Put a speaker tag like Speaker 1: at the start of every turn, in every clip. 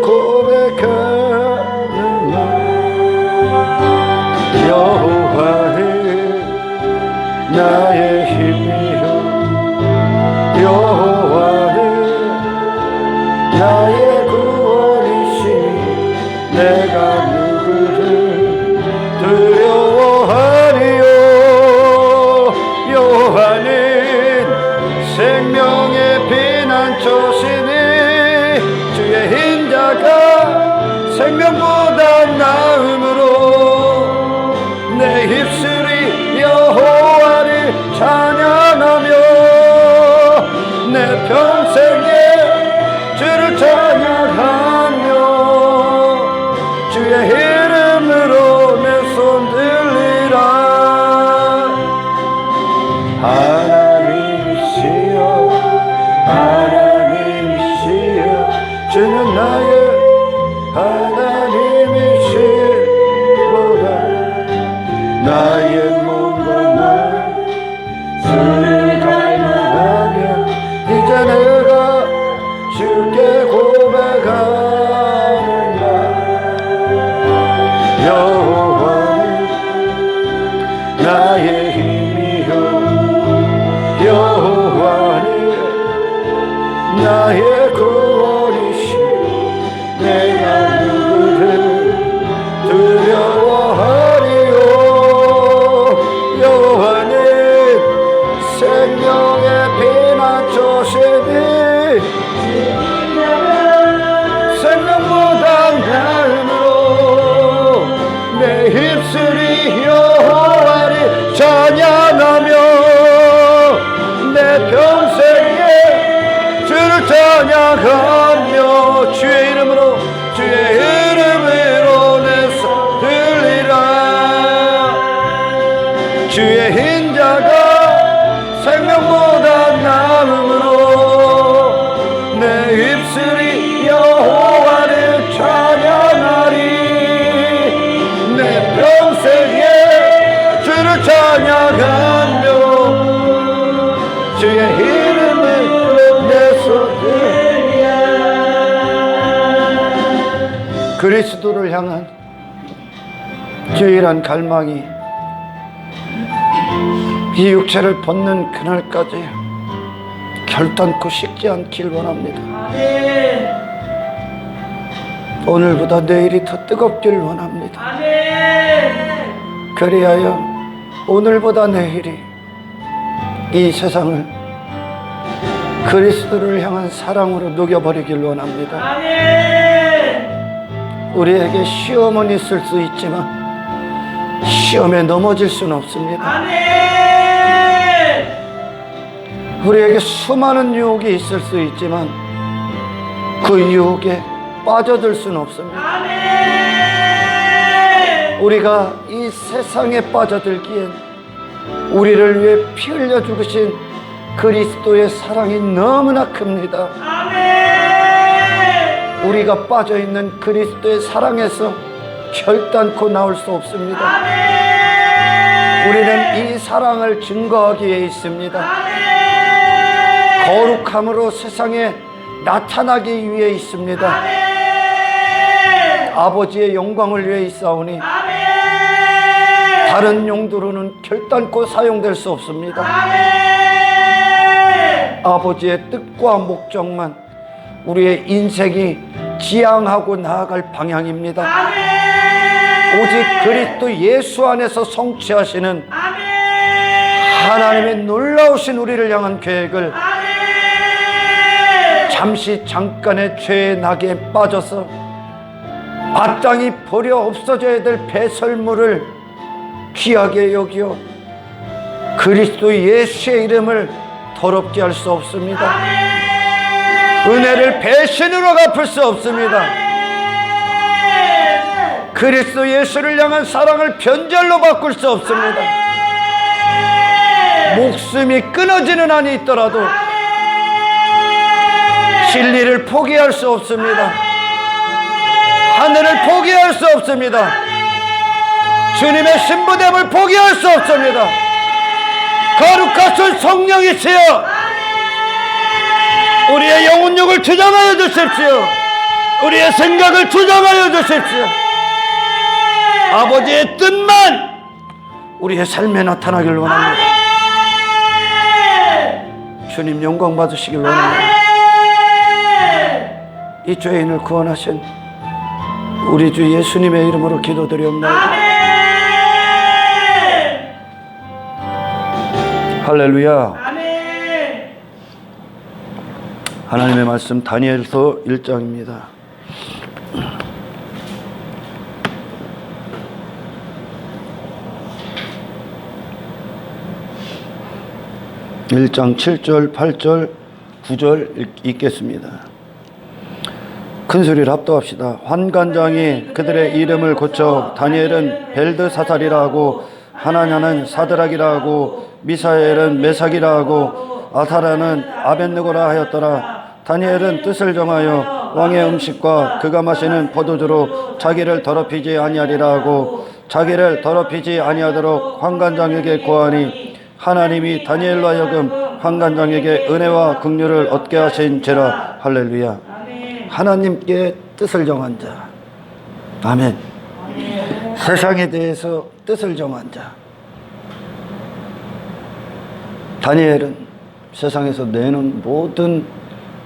Speaker 1: 고백하는 나 여호와는 나의 힘이요 여호와는 나의 구원이시니 내가 누구를 두려워하리요 여호와는 생명의 피난처시니 주의 인자가 생명보다 나음으로 내 입술이 여호와를 찬양하며 내 평생에 주를 찬양하며 주의 이름으로 내 손 들리라 하나님이시여 하나님이시여 주는 나의 하나님이시로다 나의 몸과 날 주를 갈망하며 이제 내가 주께 고백하는가 여호와는 나의 힘이요 여호와는 나의 구원이시 내가 누구를 두려워하리요 여호와는 생명의 피난처시니 생명보다 나음으로 내 입술이 여호와를 찬양하며 내 평생에 주를 찬양하며 주의 이름으로 내 손 들리라 주의 인자가 생명보다 나음으로 내 입술이 여호와를 찬양하리 내 평생에 주를 찬양하며 주의 이름을 내 손 들리라 그리스도를 향한 유일한 갈망이 이 육체를 벗는 그날까지 결단코 식지 않길 원합니다. 오늘보다 내일이 더 뜨겁길 원합니다. 그리하여 오늘보다 내일이 이 세상을 그리스도를 향한 사랑으로 녹여버리길 원합니다. 우리에게 시험은 있을 수 있지만 시험에 넘어질 수는 없습니다. 우리에게 수많은 유혹이 있을 수 있지만 그 유혹에 빠져들 수는 없습니다. 우리가 이 세상에 빠져들기엔 우리를 위해 피 흘려 죽으신 그리스도의 사랑이 너무나 큽니다. 우리가 빠져있는 그리스도의 사랑에서 결단코 나올 수 없습니다. 우리는 이 사랑을 증거하기 위해 있습니다. 거룩함으로 세상에 나타나기 위해 있습니다. 아버지의 영광을 위해 있사오니 다른 용도로는 결단코 사용될 수 없습니다. 아버지의 뜻과 목적만 우리의 인생이 지향하고 나아갈 방향입니다. 오직 그리스도 예수 안에서 성취하시는 하나님의 놀라우신 우리를 향한 계획을 잠시 잠깐의 죄의 낙에 빠져서 마땅히 버려 없어져야 될 배설물을 귀하게 여기어 그리스도 예수의 이름을 더럽게 할 수 없습니다. 은혜를 배신으로 갚을 수 없습니다. 그리스도 예수를 향한 사랑을 변절로 바꿀 수 없습니다. 목숨이 끊어지는 한이 있더라도 진리를 포기할 수 없습니다. 하늘을 포기할 수 없습니다. 주님의 신부됨을 포기할 수 없습니다. 거룩하신 성령이시여 우리의 영혼력을 주장하여 주십시오. 우리의 생각을 조정하여 주십시오. 아버지의 뜻만 우리의 삶에 나타나길 원합니다. 주님 영광 받으시길 원합니다. 이 죄인을 구원하신 우리 주 예수님의 이름으로 기도드리옵나이다. 할렐루야. 하나님의 말씀 다니엘서 1장입니다. 1장 7절, 8절, 9절 읽겠습니다. 큰 소리를 합독합시다. 환관장이 그들의 이름을 고쳐 다니엘은 벨드사살이라 하고 하나냐는 사드락이라 하고 미사엘은 메삭이라 하고 아사라는 아벳느고라 하였더라. 다니엘은 뜻을 정하여 왕의 음식과 그가 마시는 포도주로 자기를 더럽히지 아니하리라 하고 자기를 더럽히지 아니하도록 환관장에게 고하니 하나님이 다니엘로 하여금 환관장에게 은혜와 긍휼을 얻게 하신지라. 할렐루야. 하나님께 뜻을 정한 자. 아멘. 세상에 대해서 뜻을 정한 자. 다니엘은 세상에서 내는 모든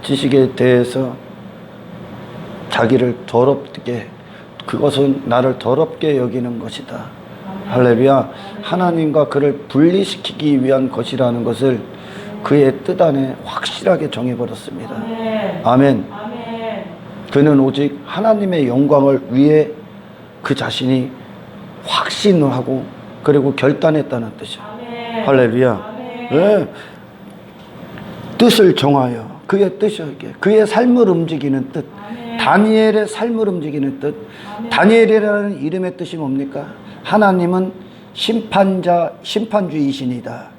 Speaker 1: 지식에 대해서 자기를 더럽게, 그것은 나를 더럽게 여기는 것이다. 할렐루야. 하나님과 그를 분리시키기 위한 것이라는 것을 그의 뜻 안에 확실하게 정해버렸습니다. 아멘. 그는 오직 하나님의 영광을 위해 그 자신이 확신하고 그리고 결단했다는 뜻이야. 할렐루야. 네. 뜻을 정하여 그의 뜻이었기에 그의 삶을 움직이는 뜻. 다니엘의 삶을 움직이는 뜻. 다니엘이라는 이름의 뜻이 뭡니까? 하나님은 심판주이신이다.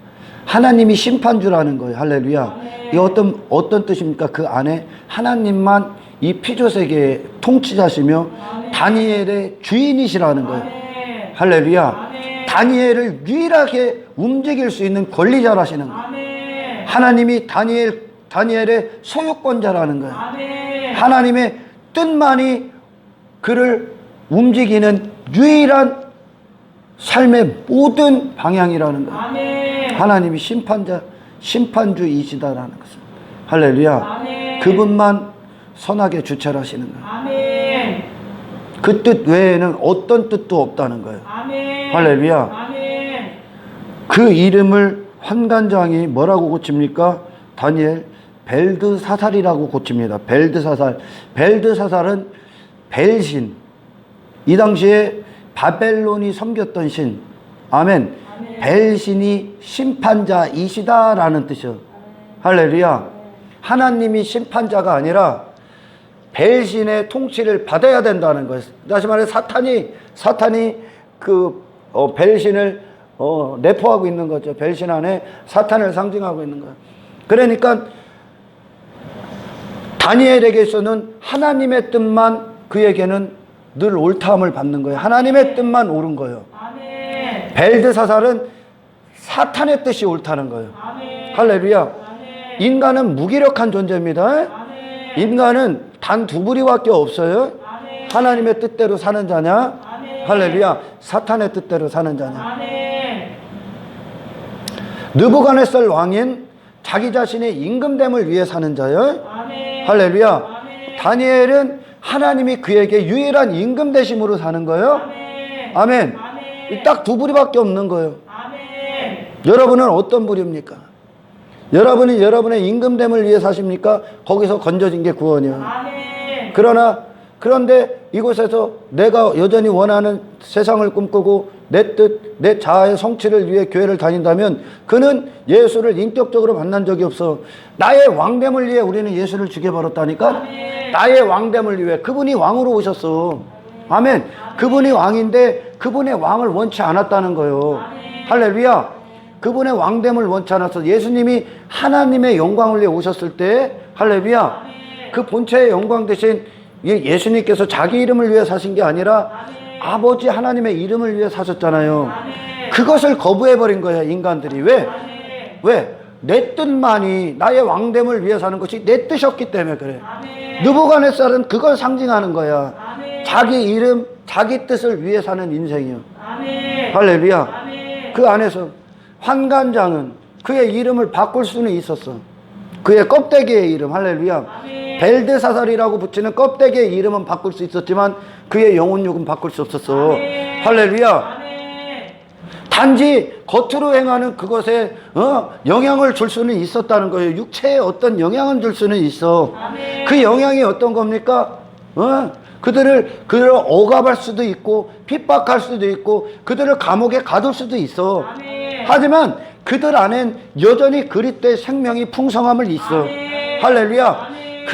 Speaker 1: 하나님이 심판주라는 거예요. 할렐루야. 이 어떤 뜻입니까? 그 안에 하나님만 이 피조세계의 통치자시며 다니엘의 주인이시라는 거예요. 할렐루야. 다니엘을 유일하게 움직일 수 있는 권리자라시는 거예요. 하나님이 다니엘의 소유권자라는 거예요. 하나님의 뜻만이 그를 움직이는 유일한 삶의 모든 방향이라는 거예요. 하나님이 심판주이시다라는 것은. 할렐루야. 그분만 선하게 주체하시는 거예요. 그 뜻 외에는 어떤 뜻도 없다는 거예요. 할렐루야. 그 이름을 환관장이 뭐라고 고칩니까? 다니엘 벨드사살이라고 고칩니다. 벨드사살. 벨드사살은 벨신. 이 당시에 바벨론이 섬겼던 신. 아멘. 벨신이 심판자이시다라는 뜻이요. 할렐루야. 하나님이 심판자가 아니라 벨신의 통치를 받아야 된다는 거예요. 다시 말해 사탄이 그 벨신을 내포하고 있는 거죠. 벨신 안에 사탄을 상징하고 있는 거예요. 그러니까 다니엘에게서는 하나님의 뜻만 그에게는 늘 옳다함을 받는 거예요. 하나님의 뜻만 옳은 거예요. 벨드사살은 사탄의 뜻이 옳다는 거예요. 할렐루야. 인간은 무기력한 존재입니다. 인간은 단 두 부리밖에 없어요. 하나님의 뜻대로 사는 자냐, 할렐루야, 사탄의 뜻대로 사는 자냐. 느부갓네살 왕인 자기 자신의 임금됨을 위해 사는 자요. 할렐루야. 다니엘은 하나님이 그에게 유일한 임금 되심으로 사는 거예요. 아멘. 딱 두 부리밖에 없는 거예요. 여러분은 어떤 부류입니까? 여러분이 여러분의 임금됨을 위해 사십니까? 거기서 건져진 게 구원이에요. 그런데 이곳에서 내가 여전히 원하는 세상을 꿈꾸고 내 뜻, 내 자아의 성취를 위해 교회를 다닌다면 그는 예수를 인격적으로 만난 적이 없어. 나의 왕됨을 위해 우리는 예수를 죽여버렸다니까. 나의 왕됨을 위해. 그분이 왕으로 오셨어. 아멘. 그분이 왕인데 그분의 왕을 원치 않았다는 거예요. 할렐루야. 그분의 왕됨을 원치 않았어. 예수님이 하나님의 영광을 위해 오셨을 때, 할렐루야, 그 본체의 영광 대신 예수님께서 자기 이름을 위해 사신 게 아니라 아버지 하나님의 이름을 위해 사셨잖아요. 그것을 거부해버린 거야, 인간들이. 왜? 내 뜻만이, 나의 왕됨을 위해 사는 것이 내 뜻이었기 때문에 그래. 느부갓네살은 그걸 상징하는 거야.
Speaker 2: 아멘.
Speaker 1: 자기 이름, 자기 뜻을 위해 사는 인생이요.
Speaker 2: 아멘.
Speaker 1: 할렐루야.
Speaker 2: 아멘.
Speaker 1: 그 안에서 환관장은 그의 이름을 바꿀 수는 있었어. 그의 껍데기의 이름. 할렐루야.
Speaker 2: 아멘.
Speaker 1: 벨드사살이라고 붙이는 껍데기의 이름은 바꿀 수 있었지만 그의 영혼육은 바꿀 수 없었어.
Speaker 2: 아멘.
Speaker 1: 할렐루야.
Speaker 2: 아멘.
Speaker 1: 단지 겉으로 행하는 그것에 영향을 줄 수는 있었다는 거예요. 육체에 어떤 영향을 줄 수는 있어.
Speaker 2: 아멘.
Speaker 1: 그 영향이 어떤 겁니까? 그들을 억압할 수도 있고 핍박할 수도 있고 그들을 감옥에 가둘 수도 있어.
Speaker 2: 아멘.
Speaker 1: 하지만 그들 안엔 여전히 그리스도의 생명이 풍성함을 있어.
Speaker 2: 아멘.
Speaker 1: 할렐루야.
Speaker 2: 아멘.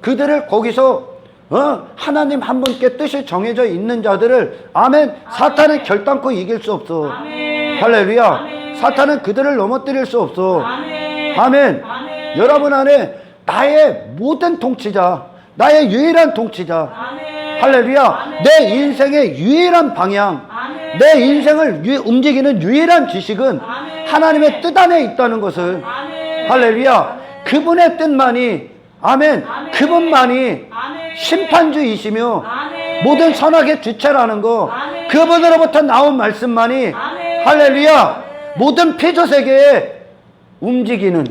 Speaker 1: 그들을 거기서 하나님 한 분께 뜻이 정해져 있는 자들을 아멘. 사탄은 결단코 이길 수 없어.
Speaker 2: 아멘.
Speaker 1: 할렐루야.
Speaker 2: 아멘.
Speaker 1: 사탄은 그들을 넘어뜨릴 수 없어.
Speaker 2: 아멘.
Speaker 1: 아멘.
Speaker 2: 아멘.
Speaker 1: 여러분 안에 나의 모든 통치자, 나의 유일한 통치자.
Speaker 2: 아멘.
Speaker 1: 할렐루야.
Speaker 2: 아멘.
Speaker 1: 내 인생의 유일한 방향,
Speaker 2: 아멘.
Speaker 1: 내 인생을 움직이는 유일한 지식은
Speaker 2: 아멘.
Speaker 1: 하나님의 뜻 안에 있다는 것을.
Speaker 2: 아멘.
Speaker 1: 할렐루야. 그분의 뜻만이 아멘.
Speaker 2: 아멘.
Speaker 1: 그분만이
Speaker 2: 아멘.
Speaker 1: 심판주이시며
Speaker 2: 아멘.
Speaker 1: 모든 선악의 주체라는 거.
Speaker 2: 아멘.
Speaker 1: 그분으로부터 나온 말씀만이
Speaker 2: 아멘.
Speaker 1: 할렐루야. 모든 피조 세계에 움직이는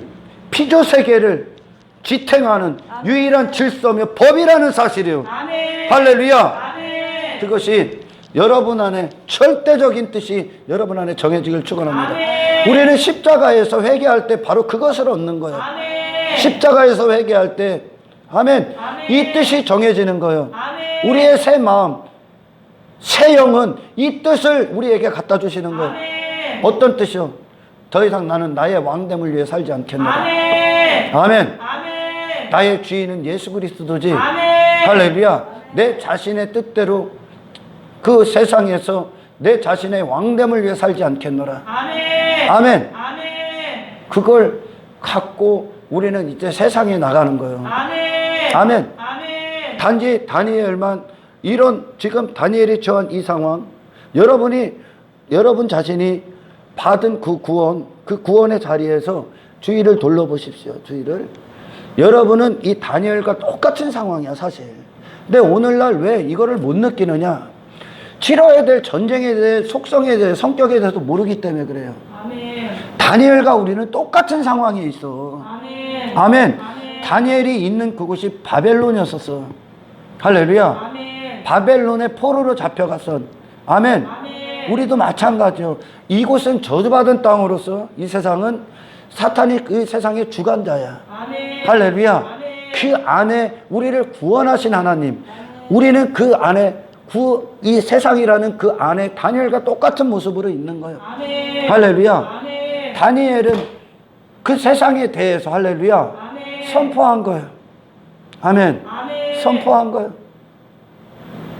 Speaker 1: 피조 세계를 지탱하는 유일한 질서며 법이라는 사실이요.
Speaker 2: 아멘.
Speaker 1: 할렐루야.
Speaker 2: 아멘.
Speaker 1: 그것이 여러분 안에 절대적인 뜻이 여러분 안에 정해지길 축원합니다.
Speaker 2: 아멘.
Speaker 1: 우리는 십자가에서 회개할 때 바로 그것을 얻는 거예요.
Speaker 2: 아멘.
Speaker 1: 십자가에서 회개할 때 아멘.
Speaker 2: 아멘.
Speaker 1: 이 뜻이 정해지는 거예요.
Speaker 2: 아멘.
Speaker 1: 우리의 새 마음, 새 영은 이 뜻을 우리에게 갖다 주시는 거예요.
Speaker 2: 아멘.
Speaker 1: 어떤 뜻이요? 더 이상 나는 나의 왕됨을 위해 살지 않겠노라.
Speaker 2: 아멘.
Speaker 1: 아멘.
Speaker 2: 아멘.
Speaker 1: 나의 주인은 예수 그리스도지.
Speaker 2: 아멘.
Speaker 1: 할렐루야. 내 자신의 뜻대로 그 세상에서 내 자신의 왕됨을 위해 살지 않겠노라.
Speaker 2: 아멘.
Speaker 1: 아멘.
Speaker 2: 아멘.
Speaker 1: 그걸 갖고 우리는 이제 세상에 나가는 거예요.
Speaker 2: 아멘.
Speaker 1: 아멘.
Speaker 2: 아멘.
Speaker 1: 단지 다니엘만 이런 지금 다니엘이 처한 이 상황, 여러분 자신이 받은 그 구원의 자리에서 주위를 돌려보십시오. 주위를. 여러분은 이 다니엘과 똑같은 상황이야, 사실. 근데 오늘날 왜 이거를 못 느끼느냐? 치러야 될 전쟁에 대해, 속성에 대해, 성격에 대해서 모르기 때문에 그래요.
Speaker 2: 아멘.
Speaker 1: 다니엘과 우리는 똑같은 상황에 있어.
Speaker 2: 아멘.
Speaker 1: 아멘.
Speaker 2: 아멘.
Speaker 1: 다니엘이 있는 그곳이 바벨론이었었어. 할렐루야.
Speaker 2: 아멘.
Speaker 1: 바벨론의 포로로 잡혀갔어. 아멘.
Speaker 2: 아멘.
Speaker 1: 우리도 마찬가지요. 이곳은 저주받은 땅으로서 이 세상은 사탄이 그 세상의 주관자야.
Speaker 2: 아멘.
Speaker 1: 할렐루야.
Speaker 2: 아멘.
Speaker 1: 그 안에 우리를 구원하신 하나님. 우리는 그 안에 이 세상이라는 그 안에 다니엘과 똑같은 모습으로 있는 거예요.
Speaker 2: 아멘.
Speaker 1: 할렐루야.
Speaker 2: 아멘.
Speaker 1: 다니엘은 그 세상에 대해서 할렐루야
Speaker 2: 아멘.
Speaker 1: 선포한 거예요. 아멘.
Speaker 2: 아멘.
Speaker 1: 선포한 거예요.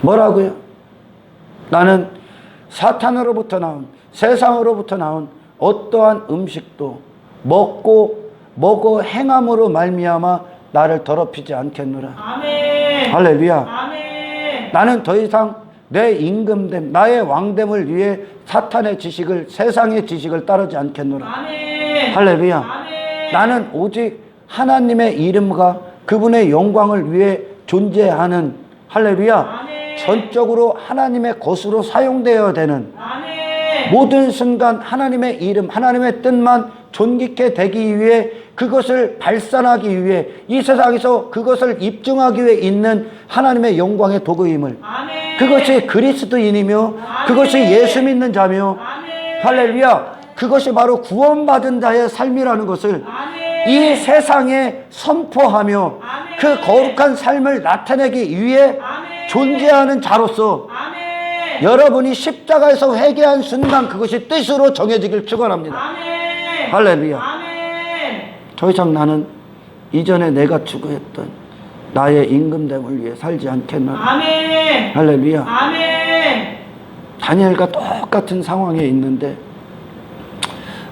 Speaker 1: 뭐라고요? 나는 사탄으로부터 나온, 세상으로부터 나온 어떠한 음식도 먹고 행함으로 말미암아 나를 더럽히지 않겠노라.
Speaker 2: 아멘.
Speaker 1: 할렐루야.
Speaker 2: 아멘.
Speaker 1: 나는 더 이상 내 임금됨, 나의 왕됨을 위해 사탄의 지식을, 세상의 지식을 따르지 않겠노라.
Speaker 2: 아멘.
Speaker 1: 할렐루야.
Speaker 2: 아멘.
Speaker 1: 나는 오직 하나님의 이름과 그분의 영광을 위해 존재하는, 할렐루야.
Speaker 2: 아멘.
Speaker 1: 전적으로 하나님의 것으로 사용되어야 되는
Speaker 2: 아멘.
Speaker 1: 모든 순간 하나님의 이름, 하나님의 뜻만 존귀케 되기 위해, 그것을 발산하기 위해, 이 세상에서 그것을 입증하기 위해 있는 하나님의 영광의 도구임을,
Speaker 2: 아멘.
Speaker 1: 그것이 그리스도인이며 그것이 예수 믿는 자며,
Speaker 2: 아멘.
Speaker 1: 할렐루야, 그것이 바로 구원받은 자의 삶이라는 것을
Speaker 2: 아멘.
Speaker 1: 이 세상에 선포하며
Speaker 2: 아멘.
Speaker 1: 그 거룩한 삶을 나타내기 위해
Speaker 2: 아멘.
Speaker 1: 존재하는 자로서
Speaker 2: 아멘.
Speaker 1: 여러분이 십자가에서 회개한 순간 그것이 뜻으로 정해지길 축원합니다.
Speaker 2: 아멘.
Speaker 1: 할렐루야.
Speaker 2: 아멘.
Speaker 1: 더 이상 나는 이전에 내가 추구했던 나의 임금됨을 위해 살지 않겠노라.
Speaker 2: 아멘.
Speaker 1: 할렐루야.
Speaker 2: 아멘.
Speaker 1: 다니엘과 똑같은 상황에 있는데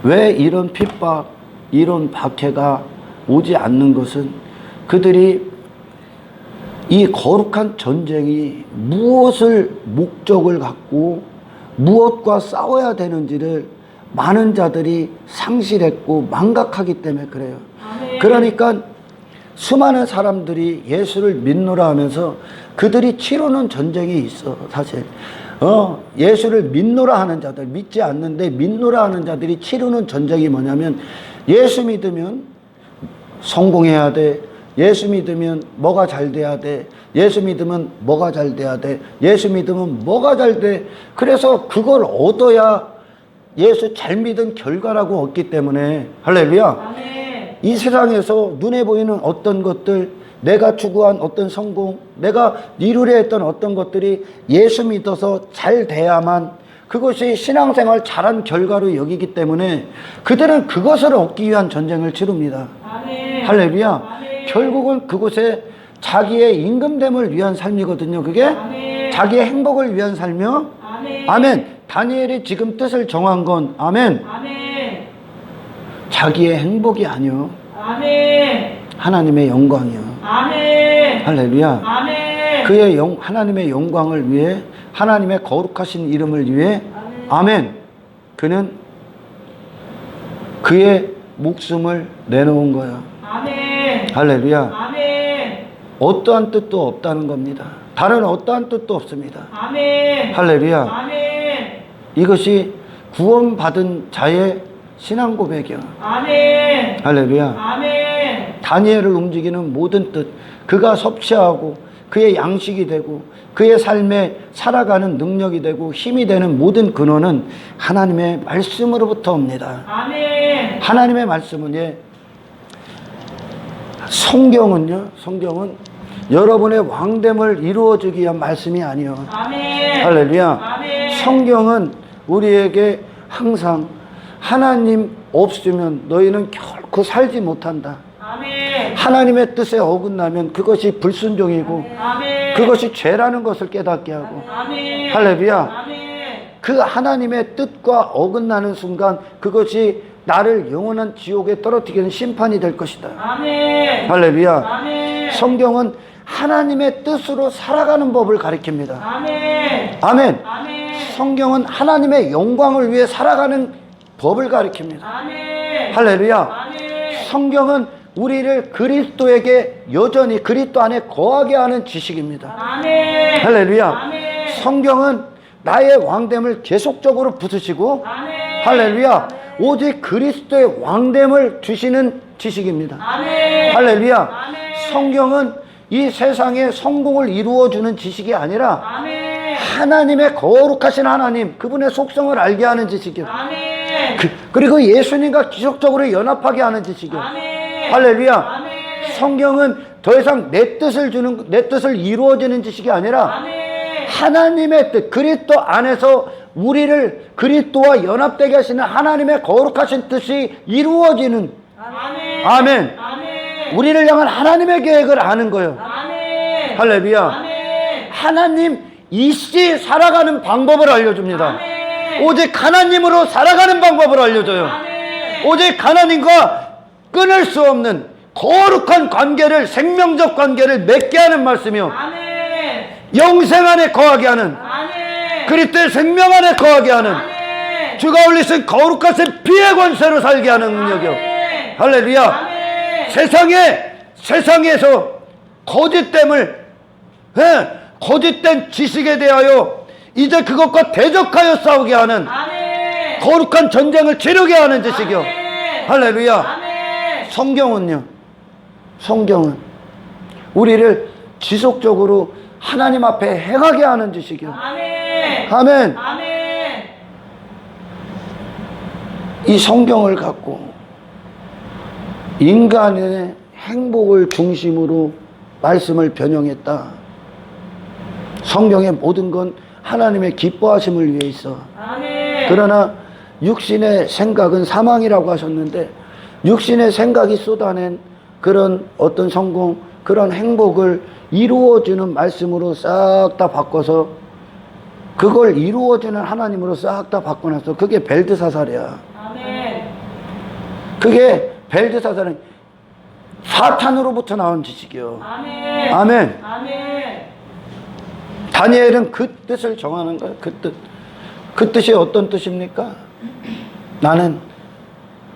Speaker 1: 왜 이런 핍박, 이런 박해가 오지 않는 것은 그들이 이 거룩한 전쟁이 무엇을 목적을 갖고 무엇과 싸워야 되는지를 많은 자들이 상실했고 망각하기 때문에 그래요.
Speaker 2: 아멘.
Speaker 1: 그러니까 수많은 사람들이 예수를 믿노라 하면서 그들이 치르는 전쟁이 있어, 사실. 예수를 믿노라 하는 자들, 믿지 않는데 믿노라 하는 자들이 치르는 전쟁이 뭐냐면, 예수 믿으면 성공해야 돼. 예수 믿으면 뭐가 잘 돼야 돼. 예수 믿으면 뭐가 잘 돼야 돼. 예수 믿으면 뭐가 잘 돼. 그래서 그걸 얻어야 예수 잘 믿은 결과라고 얻기 때문에, 할렐루야.
Speaker 2: 아멘.
Speaker 1: 이 세상에서 눈에 보이는 어떤 것들, 내가 추구한 어떤 성공, 내가 이루려 했던 어떤 것들이 예수 믿어서 잘 돼야만 그것이 신앙생활 잘한 결과로 여기기 때문에 그들은 그것을 얻기 위한 전쟁을 치릅니다.
Speaker 2: 아멘.
Speaker 1: 할렐루야.
Speaker 2: 아멘.
Speaker 1: 결국은 그곳에 자기의 임금됨을 위한 삶이거든요. 그게
Speaker 2: 아멘.
Speaker 1: 자기의 행복을 위한 삶이요.
Speaker 2: 아멘.
Speaker 1: 아멘. 다니엘이 지금 뜻을 정한 건, 아멘,
Speaker 2: 아멘.
Speaker 1: 자기의 행복이 아니요,
Speaker 2: 아멘.
Speaker 1: 하나님의 영광이요.
Speaker 2: 아멘.
Speaker 1: 할렐루야.
Speaker 2: 아멘.
Speaker 1: 그의 하나님의 영광을 위해, 하나님의 거룩하신 이름을 위해, 아멘, 그는 그의 목숨을 내놓은 거야.
Speaker 2: 아멘.
Speaker 1: 할렐루야.
Speaker 2: 아멘.
Speaker 1: 어떠한 뜻도 없다는 겁니다. 다른 어떠한 뜻도 없습니다.
Speaker 2: 아멘.
Speaker 1: 할렐루야.
Speaker 2: 아멘.
Speaker 1: 이것이 구원받은 자의 신앙 고백이야.
Speaker 2: 아멘.
Speaker 1: 할렐루야.
Speaker 2: 아멘.
Speaker 1: 다니엘을 움직이는 모든 뜻, 그가 섭취하고 그의 양식이 되고 그의 삶에 살아가는 능력이 되고 힘이 되는 모든 근원은 하나님의 말씀으로부터 옵니다.
Speaker 2: 아멘.
Speaker 1: 하나님의 말씀은, 성경은요, 성경은 여러분의 왕됨을 이루어주기 위한 말씀이 아니요.
Speaker 2: 아멘.
Speaker 1: 할렐루야.
Speaker 2: 아멘.
Speaker 1: 성경은 우리에게 항상 하나님 없으면 너희는 결코 살지 못한다.
Speaker 2: 아멘.
Speaker 1: 하나님의 뜻에 어긋나면 그것이 불순종이고
Speaker 2: 아멘.
Speaker 1: 그것이 죄라는 것을 깨닫게 하고,
Speaker 2: 아멘.
Speaker 1: 할렐루야.
Speaker 2: 아멘.
Speaker 1: 그 하나님의 뜻과 어긋나는 순간 그것이 나를 영원한 지옥에 떨어뜨리는 심판이 될 것이다.
Speaker 2: 아멘.
Speaker 1: 할렐루야.
Speaker 2: 아멘.
Speaker 1: 성경은 하나님의 뜻으로 살아가는 법을 가리킵니다.
Speaker 2: 아멘.
Speaker 1: 아멘.
Speaker 2: 아멘.
Speaker 1: 성경은 하나님의 영광을 위해 살아가는 법을 가리킵니다.
Speaker 2: 아멘.
Speaker 1: 할렐루야.
Speaker 2: 아멘.
Speaker 1: 성경은 우리를 그리스도에게 여전히 그리스도 안에 거하게 하는 지식입니다.
Speaker 2: 아멘.
Speaker 1: 할렐루야.
Speaker 2: 아멘.
Speaker 1: 성경은 나의 왕됨을 계속적으로 부수시고,
Speaker 2: 아멘.
Speaker 1: 할렐루야, 오직 그리스도의 왕됨을 주시는 지식입니다.
Speaker 2: 아멘.
Speaker 1: 할렐루야.
Speaker 2: 아멘.
Speaker 1: 성경은 이 세상의 성공을 이루어주는 지식이 아니라
Speaker 2: 아멘.
Speaker 1: 하나님의 거룩하신 하나님, 그분의 속성을 알게 하는 지식이요.
Speaker 2: 아멘.
Speaker 1: 그리고 예수님과 기적적으로 연합하게 하는 지식이요.
Speaker 2: 아멘.
Speaker 1: 할렐루야.
Speaker 2: 아멘.
Speaker 1: 성경은 더 이상 내 뜻을 이루어지는 지식이 아니라
Speaker 2: 아멘.
Speaker 1: 하나님의 뜻, 그리스도 안에서 우리를 그리스도와 연합되게 하시는 하나님의 거룩하신 뜻이 이루어지는,
Speaker 2: 아멘.
Speaker 1: 아멘.
Speaker 2: 아멘.
Speaker 1: 우리를 향한 하나님의 계획을 아는 거예요.
Speaker 2: 아멘.
Speaker 1: 할렐루야.
Speaker 2: 아멘.
Speaker 1: 하나님 이씨 살아가는 방법을 알려줍니다.
Speaker 2: 아멘.
Speaker 1: 오직 하나님으로 살아가는 방법을 알려줘요.
Speaker 2: 아멘.
Speaker 1: 오직 하나님과 끊을 수 없는 거룩한 관계를, 생명적 관계를 맺게 하는 말씀이요,
Speaker 2: 아멘.
Speaker 1: 영생 안에 거하게 하는,
Speaker 2: 아멘.
Speaker 1: 그리스도의 생명 안에 거하게 하는,
Speaker 2: 아멘.
Speaker 1: 주가 올리신 거룩하신 피의 권세로 살게 하는 능력이요.
Speaker 2: 아멘.
Speaker 1: 할렐루야.
Speaker 2: 아멘.
Speaker 1: 세상에서 거짓됨을, 거짓된 지식에 대하여 이제 그것과 대적하여 싸우게 하는
Speaker 2: 아멘.
Speaker 1: 거룩한 전쟁을 치르게 하는 지식이요.
Speaker 2: 아멘.
Speaker 1: 할렐루야.
Speaker 2: 아멘.
Speaker 1: 성경은 우리를 지속적으로 하나님 앞에 행하게 하는 지식이요.
Speaker 2: 아멘.
Speaker 1: 아멘.
Speaker 2: 아멘.
Speaker 1: 이 성경을 갖고 인간의 행복을 중심으로 말씀을 변형했다. 성경의 모든 건 하나님의 기뻐하심을 위해 있어.
Speaker 2: 아멘.
Speaker 1: 그러나 육신의 생각은 사망이라고 하셨는데, 육신의 생각이 쏟아낸 그런 어떤 성공, 그런 행복을 이루어주는 말씀으로 싹 다 바꿔서 그걸 이루어주는 하나님으로 싹 다 바꿔놨어. 그게 벨드사살이야.
Speaker 2: 아멘.
Speaker 1: 그게 벨드사살은 사탄으로부터 나온 지식이요.
Speaker 2: 아멘.
Speaker 1: 아멘.
Speaker 2: 아멘.
Speaker 1: 다니엘은 그 뜻을 정하는 거예요. 그 뜻. 그 뜻이 어떤 뜻입니까? 나는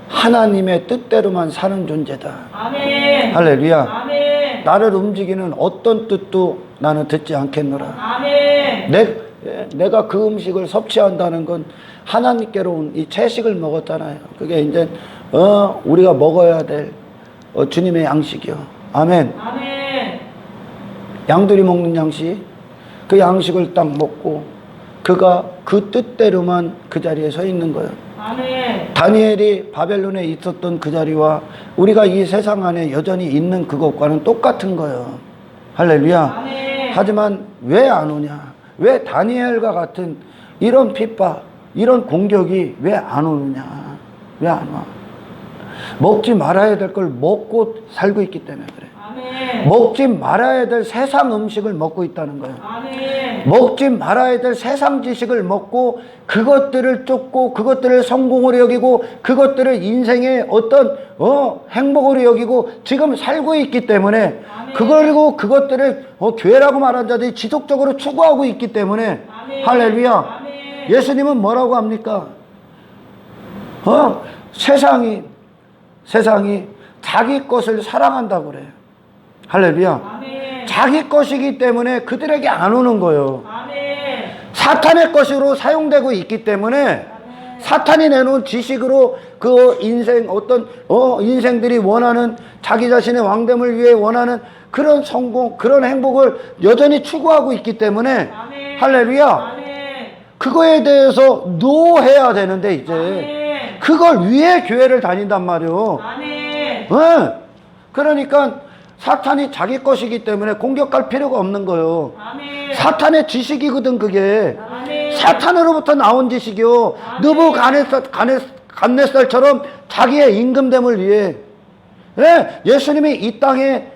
Speaker 1: 하나님의 뜻대로만 사는 존재다.
Speaker 2: 아멘.
Speaker 1: 할렐루야.
Speaker 2: 아멘.
Speaker 1: 나를 움직이는 어떤 뜻도 나는 듣지 않겠노라.
Speaker 2: 아멘.
Speaker 1: 내가 그 음식을 섭취한다는 건 하나님께로 온 이 채식을 먹었잖아요. 그게 이제 우리가 먹어야 될 주님의 양식이요. 아멘.
Speaker 2: 아멘.
Speaker 1: 양들이 먹는 양식, 그 양식을 딱 먹고 그가 그 뜻대로만 그 자리에 서 있는 거예요.
Speaker 2: 아멘.
Speaker 1: 다니엘이 바벨론에 있었던 그 자리와 우리가 이 세상 안에 여전히 있는 그것과는 똑같은 거예요. 할렐루야.
Speaker 2: 아멘.
Speaker 1: 하지만 왜 안 오냐? 왜 다니엘과 같은 이런 핍박, 이런 공격이 왜 안 오느냐? 왜 안 와? 먹지 말아야 될 걸 먹고 살고 있기 때문에 그래.
Speaker 2: 아멘.
Speaker 1: 먹지 말아야 될 세상 음식을 먹고 있다는 거예요.
Speaker 2: 아멘.
Speaker 1: 먹지 말아야 될 세상 지식을 먹고 그것들을 쫓고 그것들을 성공으로 여기고 그것들을 인생의 어떤 행복으로 여기고 지금 살고 있기 때문에
Speaker 2: 아멘.
Speaker 1: 그리고 그것들을 교회라고 말한 자들이 지속적으로 추구하고 있기 때문에
Speaker 2: 아멘.
Speaker 1: 할렐루야.
Speaker 2: 아멘.
Speaker 1: 예수님은 뭐라고 합니까? 세상이 자기 것을 사랑한다고 그래요. 할렐루야.
Speaker 2: 아멘.
Speaker 1: 자기 것이기 때문에 그들에게 안 오는 거예요.
Speaker 2: 아멘.
Speaker 1: 사탄의 것으로 사용되고 있기 때문에 사탄이 내놓은 지식으로 그 인생 인생들이 원하는 자기 자신의 왕됨을 위해 원하는 그런 성공, 그런 행복을 여전히 추구하고 있기 때문에
Speaker 2: 아멘.
Speaker 1: 할렐루야.
Speaker 2: 아멘.
Speaker 1: 그거에 대해서 노해야 되는데 이제
Speaker 2: 아멘.
Speaker 1: 그걸 위해 교회를 다닌단 말이요.
Speaker 2: 아멘.
Speaker 1: 그러니까 사탄이 자기 것이기 때문에 공격할 필요가 없는 거예요.
Speaker 2: 아멘.
Speaker 1: 사탄의 지식이거든 그게.
Speaker 2: 아멘.
Speaker 1: 사탄으로부터 나온 지식이요. 느부갓네살처럼 자기의 임금됨을 위해. 예수님이 이 땅에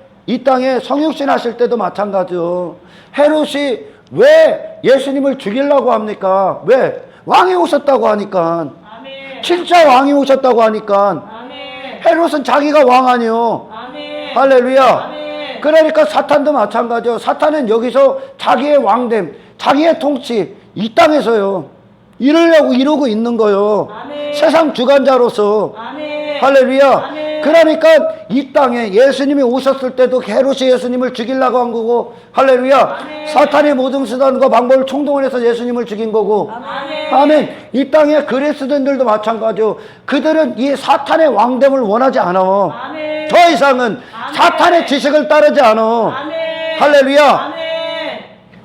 Speaker 1: 성육신 하실 때도 마찬가지요. 헤롯이 왜 예수님을 죽이려고 합니까? 왜? 왕이 오셨다고 하니까.
Speaker 2: 아멘.
Speaker 1: 진짜 왕이 오셨다고 하니까.
Speaker 2: 아멘.
Speaker 1: 헤롯은 자기가 왕 아니요.
Speaker 2: 아멘.
Speaker 1: 할렐루야.
Speaker 2: 아멘.
Speaker 1: 그러니까 사탄도 마찬가지요. 사탄은 여기서 자기의 왕됨, 자기의 통치, 이 땅에서요. 이루고 있는 거요.
Speaker 2: 아멘.
Speaker 1: 세상 주관자로서.
Speaker 2: 아멘.
Speaker 1: 할렐루야.
Speaker 2: 아멘.
Speaker 1: 그러니까 이 땅에 예수님이 오셨을 때도 헤롯이 예수님을 죽이려고 한 거고, 할렐루야.
Speaker 2: 아멘.
Speaker 1: 사탄의 모든 수단과 방법을 총동원해서 예수님을 죽인 거고.
Speaker 2: 아멘.
Speaker 1: 아멘. 이 땅에 그리스도인들도 마찬가지요. 그들은 이 사탄의 왕됨을 원하지 않아.
Speaker 2: 아멘.
Speaker 1: 더 이상은 사탄의 지식을 따르지 않아.
Speaker 2: 아멘.
Speaker 1: 할렐루야.
Speaker 2: 아멘.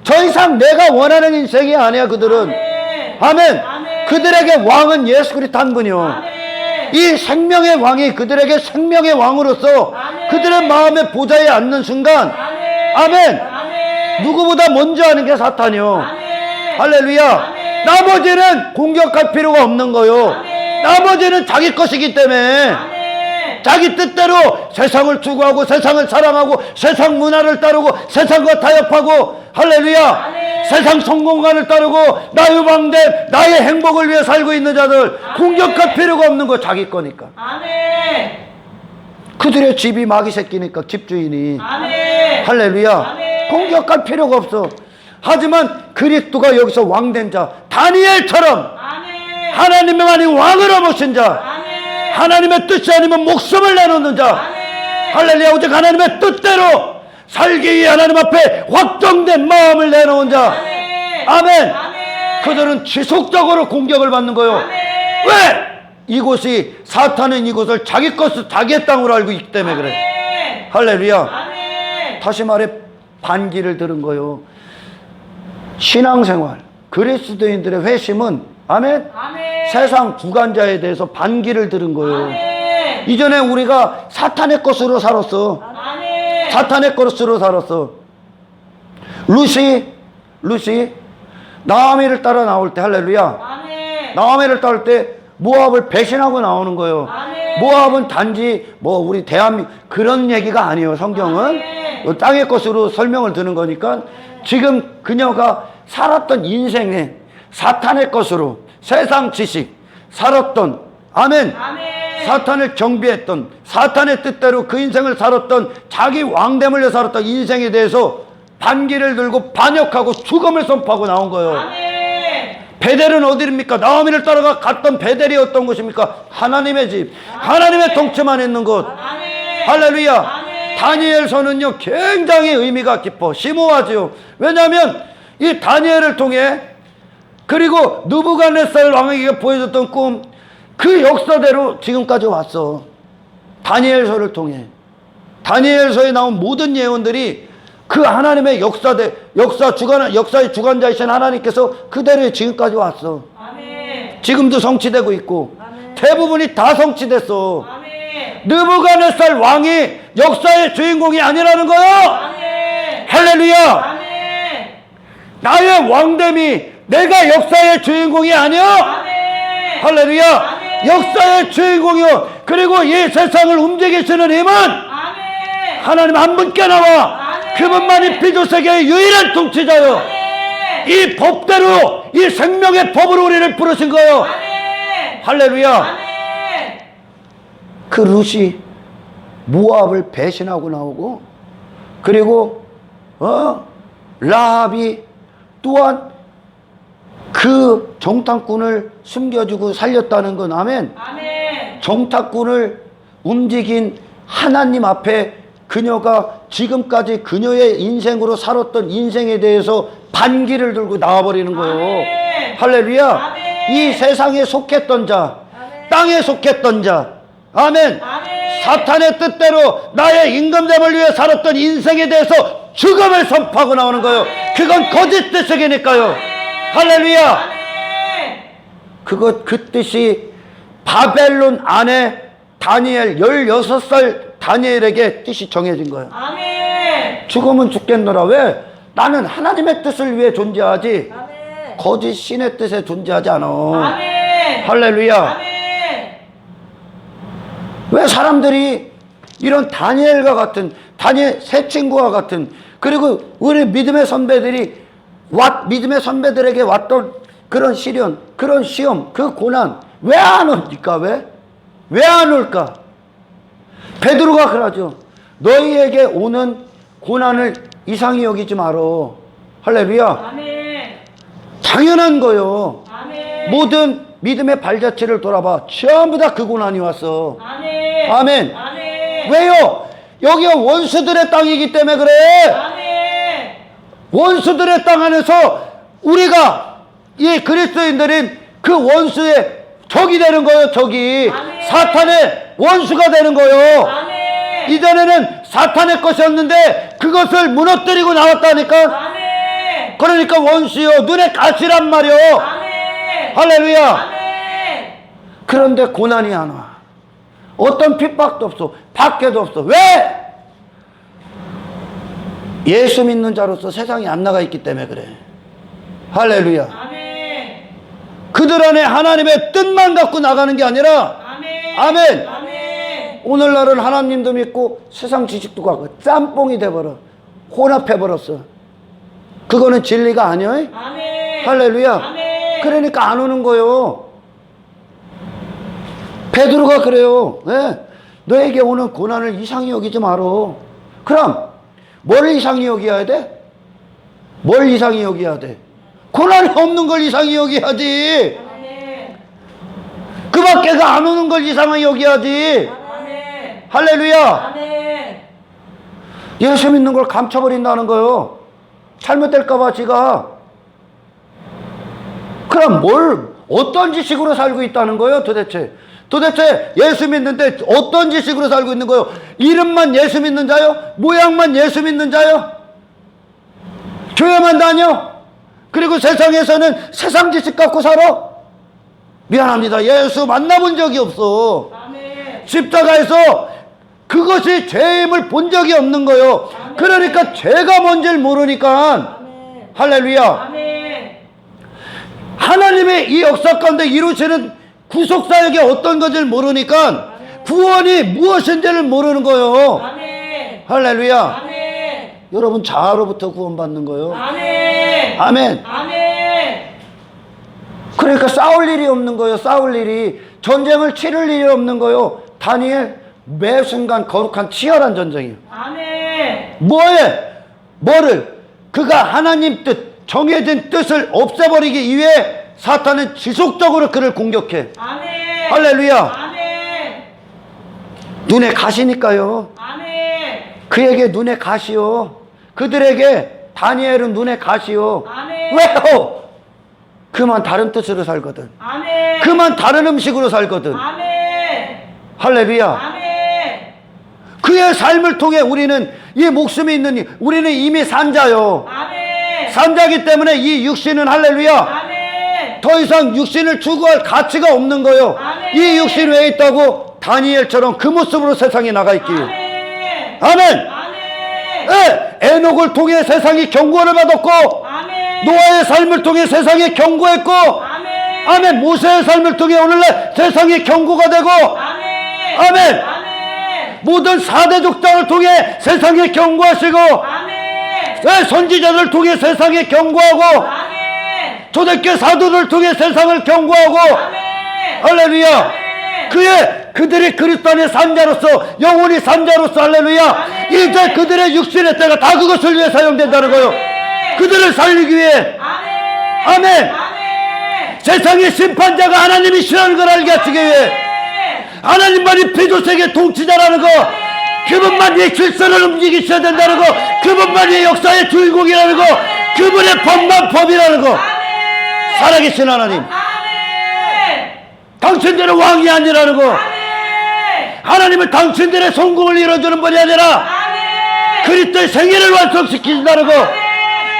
Speaker 1: 더 이상 내가 원하는 인생이 아니야 그들은.
Speaker 2: 아멘.
Speaker 1: 아멘.
Speaker 2: 아멘.
Speaker 1: 그들에게 왕은 예수 그리스도 한 분이요.
Speaker 2: 아멘.
Speaker 1: 이 생명의 왕이 그들에게 생명의 왕으로서
Speaker 2: 아멘.
Speaker 1: 그들의 마음의 보좌에 앉는 순간,
Speaker 2: 아멘.
Speaker 1: 아멘.
Speaker 2: 아멘.
Speaker 1: 누구보다 먼저 하는 게 사탄이요.
Speaker 2: 아멘.
Speaker 1: 할렐루야.
Speaker 2: 아멘.
Speaker 1: 나머지는 공격할 필요가 없는 거요.
Speaker 2: 아멘.
Speaker 1: 나머지는 자기 것이기 때문에
Speaker 2: 아멘.
Speaker 1: 자기 뜻대로 세상을 추구하고 세상을 사랑하고 세상 문화를 따르고 세상과 타협하고, 할렐루야.
Speaker 2: 아멘.
Speaker 1: 세상 성공관을 따르고 나의 왕됨, 나의 행복을 위해 살고 있는 자들, 공격할 필요가 없는 거 자기 거니까.
Speaker 2: 아멘.
Speaker 1: 그들의 집이 마귀 새끼니까 집주인이.
Speaker 2: 아멘.
Speaker 1: 할렐루야.
Speaker 2: 아멘.
Speaker 1: 공격할 필요가 없어. 하지만 그리스도가 여기서 왕된 자, 다니엘처럼
Speaker 2: 아멘.
Speaker 1: 하나님만이 왕으로 모신 자,
Speaker 2: 아멘.
Speaker 1: 하나님의 뜻이 아니면 목숨을 내놓는 자,
Speaker 2: 아멘.
Speaker 1: 할렐루야. 오직 하나님의 뜻대로 살기 위해 하나님 앞에 확정된 마음을 내놓은 자,
Speaker 2: 아멘.
Speaker 1: 아멘.
Speaker 2: 아멘.
Speaker 1: 그들은 지속적으로 공격을 받는 거예요.
Speaker 2: 아멘.
Speaker 1: 왜? 이곳이, 사탄은 이곳을 자기 것을 자기의 땅으로 알고 있기 때문에 그래.
Speaker 2: 아멘.
Speaker 1: 할렐루야.
Speaker 2: 아멘.
Speaker 1: 다시 말해 반기를 들은 거요. 신앙생활, 그리스도인들의 회심은, 아멘.
Speaker 2: 아멘.
Speaker 1: 세상 주관자에 대해서 반기를 들은 거예요.
Speaker 2: 아멘.
Speaker 1: 이전에 우리가 사탄의 것으로 살았어.
Speaker 2: 아멘.
Speaker 1: 사탄의 것으로 살았어. 루시 나아미를 따라 나올 때, 할렐루야.
Speaker 2: 아멘.
Speaker 1: 나아미를 따를 때 모압을 배신하고 나오는 거예요.
Speaker 2: 아멘.
Speaker 1: 모압은 단지 우리 대한민국 그런 얘기가 아니에요. 성경은
Speaker 2: 아멘.
Speaker 1: 땅의 것으로 설명을 드는 거니까 지금 그녀가 살았던 인생에 사탄의 것으로 세상 지식 살았던, 아멘.
Speaker 2: 아멘.
Speaker 1: 사탄을 경비했던, 사탄의 뜻대로 그 인생을 살았던, 자기 왕됨을 위해 살았던 인생에 대해서 반기를 들고 반역하고 죽음을 선포하고 나온 거예요.
Speaker 2: 아멘.
Speaker 1: 베델은 어디입니까? 나오미를 따라가 갔던 베델이 어떤 곳입니까? 하나님의 집, 하나님의 통치만 있는 곳.
Speaker 2: 아멘.
Speaker 1: 할렐루야.
Speaker 2: 아멘.
Speaker 1: 다니엘서는요 굉장히 의미가 깊어 심오하죠. 왜냐하면 이 다니엘을 통해 그리고 느부갓네살 왕에게 보여줬던 꿈 그 역사대로 지금까지 왔어. 다니엘서를 통해 다니엘서에 나온 모든 예언들이 그 하나님의 역사의 주관자이신 하나님께서 그대로 지금까지 왔어.
Speaker 2: 아멘.
Speaker 1: 지금도 성취되고 있고
Speaker 2: 아멘.
Speaker 1: 대부분이 다 성취됐어.
Speaker 2: 아멘.
Speaker 1: 느부갓네살 왕이 역사의 주인공이 아니라는 거요.
Speaker 2: 아멘.
Speaker 1: 할렐루야.
Speaker 2: 아멘.
Speaker 1: 나의 왕됨이 내가 역사의 주인공이 아니요.
Speaker 2: 아멘.
Speaker 1: 할렐루야.
Speaker 2: 아멘.
Speaker 1: 역사의 주인공이요. 그리고 이 세상을 움직이시는 힘은
Speaker 2: 아멘.
Speaker 1: 하나님 한 분께 나와.
Speaker 2: 아멘.
Speaker 1: 그분만이 피조세계의 유일한 통치자요.
Speaker 2: 아멘.
Speaker 1: 이 법대로 이 생명의 법으로 우리를 부르신 거요.
Speaker 2: 아멘.
Speaker 1: 할렐루야.
Speaker 2: 아멘.
Speaker 1: 그 룻이 모압을 배신하고 나오고 그리고 라합이 또한 그 정탐꾼을 숨겨주고 살렸다는 건 아멘.
Speaker 2: 아멘.
Speaker 1: 정탐꾼을 움직인 하나님 앞에 그녀가 지금까지 그녀의 인생으로 살았던 인생에 대해서 반기를 들고 나와버리는 거예요.
Speaker 2: 아멘.
Speaker 1: 할렐루야.
Speaker 2: 아멘.
Speaker 1: 이 세상에 속했던 자,
Speaker 2: 아멘.
Speaker 1: 땅에 속했던 자, 아멘.
Speaker 2: 아멘.
Speaker 1: 사탄의 뜻대로 나의 임금됨을 위해 살았던 인생에 대해서 죽음을 선포하고 나오는 거예요. 그건 거짓 뜻이니까요. 할렐루야.
Speaker 2: 아멘.
Speaker 1: 그 뜻이 바벨론 안에 다니엘 16살 다니엘에게 뜻이 정해진 거예요.
Speaker 2: 아멘.
Speaker 1: 죽으면 죽겠노라. 왜? 나는 하나님의 뜻을 위해 존재하지
Speaker 2: 아멘.
Speaker 1: 거짓 신의 뜻에 존재하지 않아.
Speaker 2: 아멘.
Speaker 1: 할렐루야.
Speaker 2: 아멘.
Speaker 1: 왜 사람들이 이런 다니엘과 같은 다니엘 세 친구와 같은 그리고 우리 믿음의 선배들에게 왔던 그런 시련, 그런 시험, 그 고난 왜 안 옵니까? 왜 안 올까? 베드로가 그러죠. 너희에게 오는 고난을 이상히 여기지 마라. 할렐루야.
Speaker 2: 아멘.
Speaker 1: 당연한 거요.
Speaker 2: 아멘.
Speaker 1: 모든 믿음의 발자취를 돌아봐. 전부 다 그 고난이 왔어.
Speaker 2: 아멘.
Speaker 1: 아멘.
Speaker 2: 아멘.
Speaker 1: 왜요? 여기가 원수들의 땅이기 때문에 그래.
Speaker 2: 아멘.
Speaker 1: 원수들의 땅 안에서 우리가 이 그리스도인들인 그 원수의 적이 되는 거예요. 적이.
Speaker 2: 아멘.
Speaker 1: 사탄의 원수가 되는 거예요.
Speaker 2: 아멘.
Speaker 1: 이전에는 사탄의 것이었는데 그것을 무너뜨리고 나왔다니까.
Speaker 2: 아멘.
Speaker 1: 그러니까 원수요. 눈에 가시란 말이요.
Speaker 2: 아멘.
Speaker 1: 할렐루야.
Speaker 2: 아멘.
Speaker 1: 그런데 고난이 안 와. 어떤 핍박도 없어. 박해도 없어. 왜? 예수 믿는 자로서 세상에 안 나가 있기 때문에 그래. 할렐루야.
Speaker 2: 아멘.
Speaker 1: 그들 안에 하나님의 뜻만 갖고 나가는 게 아니라
Speaker 2: 아멘.
Speaker 1: 아멘.
Speaker 2: 아멘.
Speaker 1: 오늘날은 하나님도 믿고 세상 지식도 갖고 짬뽕이 돼버려. 혼합해버렸어. 그거는 진리가 아니야.
Speaker 2: 아멘.
Speaker 1: 할렐루야.
Speaker 2: 아멘.
Speaker 1: 그러니까 안 오는 거요. 베드로가 그래요. 네? 너에게 오는 고난을 이상히 여기지 마라. 그럼 뭘 이상히 여겨야 돼? 뭘 이상히 여겨야 돼? 고난이 없는 걸 이상히 여겨야지.
Speaker 2: 아멘.
Speaker 1: 그 밖에가 안 오는 걸 이상히 여겨야지.
Speaker 2: 아멘.
Speaker 1: 할렐루야.
Speaker 2: 아멘.
Speaker 1: 예수 믿는 걸 감춰버린다는 거요. 잘못될까봐 지가. 그럼 어떤 지식으로 살고 있다는 거예요, 도대체? 도대체 예수 믿는데 어떤 지식으로 살고 있는 거예요? 이름만 예수 믿는 자요? 모양만 예수 믿는 자요? 교회만 다녀? 그리고 세상에서는 세상 지식 갖고 살아? 미안합니다. 예수 만나본 적이 없어.
Speaker 2: 아멘.
Speaker 1: 십자가에서 그것이 죄임을 본 적이 없는 거예요. 그러니까 죄가 뭔지를 모르니까.
Speaker 2: 아멘.
Speaker 1: 할렐루야.
Speaker 2: 아멘.
Speaker 1: 하나님의 이 역사 가운데 이루시는 구속사역이 어떤 건지를 모르니까 구원이 무엇인지를 모르는 거예요.
Speaker 2: 아멘.
Speaker 1: 할렐루야.
Speaker 2: 아멘.
Speaker 1: 여러분 자아로부터 구원받는 거예요.
Speaker 2: 아멘.
Speaker 1: 아멘.
Speaker 2: 아멘.
Speaker 1: 그러니까 싸울 일이 없는 거예요. 싸울 일이. 전쟁을 치를 일이 없는 거예요. 다니엘 매 순간 거룩한 치열한 전쟁이에요.
Speaker 2: 아멘.
Speaker 1: 뭐를? 그가 하나님 뜻, 정해진 뜻을 없애버리기 위해 사탄은 지속적으로 그를 공격해.
Speaker 2: 아멘.
Speaker 1: 할렐루야.
Speaker 2: 아멘.
Speaker 1: 눈에 가시니까요.
Speaker 2: 아멘.
Speaker 1: 그에게 눈에 가시오. 그들에게 다니엘은 눈에 가시오.
Speaker 2: 아멘.
Speaker 1: 왜요? 그만 다른 뜻으로 살거든.
Speaker 2: 아멘.
Speaker 1: 그만 다른 음식으로 살거든.
Speaker 2: 아멘.
Speaker 1: 할렐루야.
Speaker 2: 아멘.
Speaker 1: 그의 삶을 통해 우리는 이 목숨이 있는 우리는 이미 산자요.
Speaker 2: 아멘.
Speaker 1: 산자기 때문에 이 육신은 할렐루야.
Speaker 2: 아멘.
Speaker 1: 더 이상 육신을 추구할 가치가 없는 거요.
Speaker 2: 아멘.
Speaker 1: 이 육신 왜 있다고? 다니엘처럼 그 모습으로 세상에 나가 있기.
Speaker 2: 아멘.
Speaker 1: 아멘.
Speaker 2: 아멘.
Speaker 1: 예, 에녹을 통해 세상이 경고를 받았고,
Speaker 2: 아멘.
Speaker 1: 노아의 삶을 통해 세상에 경고했고,
Speaker 2: 아멘.
Speaker 1: 아멘. 모세의 삶을 통해 오늘날 세상에 경고가 되고,
Speaker 2: 아멘.
Speaker 1: 아멘.
Speaker 2: 아멘.
Speaker 1: 모든 4대 족장을 통해 세상에 경고하시고,
Speaker 2: 아멘.
Speaker 1: 예, 선지자들을 통해 세상에 경고하고,
Speaker 2: 아멘.
Speaker 1: 초대교회 사도들을 통해 세상을 경고하고,
Speaker 2: 아멘.
Speaker 1: 할렐루야.
Speaker 2: 아멘.
Speaker 1: 그들이 그리스도 안의 산자로서, 영원히 산자로서, 할렐루야.
Speaker 2: 아멘.
Speaker 1: 이제 그들의 육신의 때가 다 그것을 위해 사용된다는 거요.
Speaker 2: 아멘.
Speaker 1: 그들을 살리기 위해.
Speaker 2: 아멘.
Speaker 1: 아멘.
Speaker 2: 아멘.
Speaker 1: 세상의 심판자가 하나님이시라는 걸 알게 하시기 위해. 하나님만이 피조세계 통치자라는 거, 그분만이 이 질서를 움직이셔야 된다는 거, 그분만이 역사의 주인공이라는 거, 그분의 법만 법이라는 거.
Speaker 2: 아멘.
Speaker 1: 살아계신 하나님,
Speaker 2: 아멘.
Speaker 1: 당신들의 왕이 아니라는 거,
Speaker 2: 아멘.
Speaker 1: 하나님은 당신들의 성공을 이뤄주는 분이 아니라
Speaker 2: 아멘.
Speaker 1: 그리스도의 생애를 완성시키신다는 거,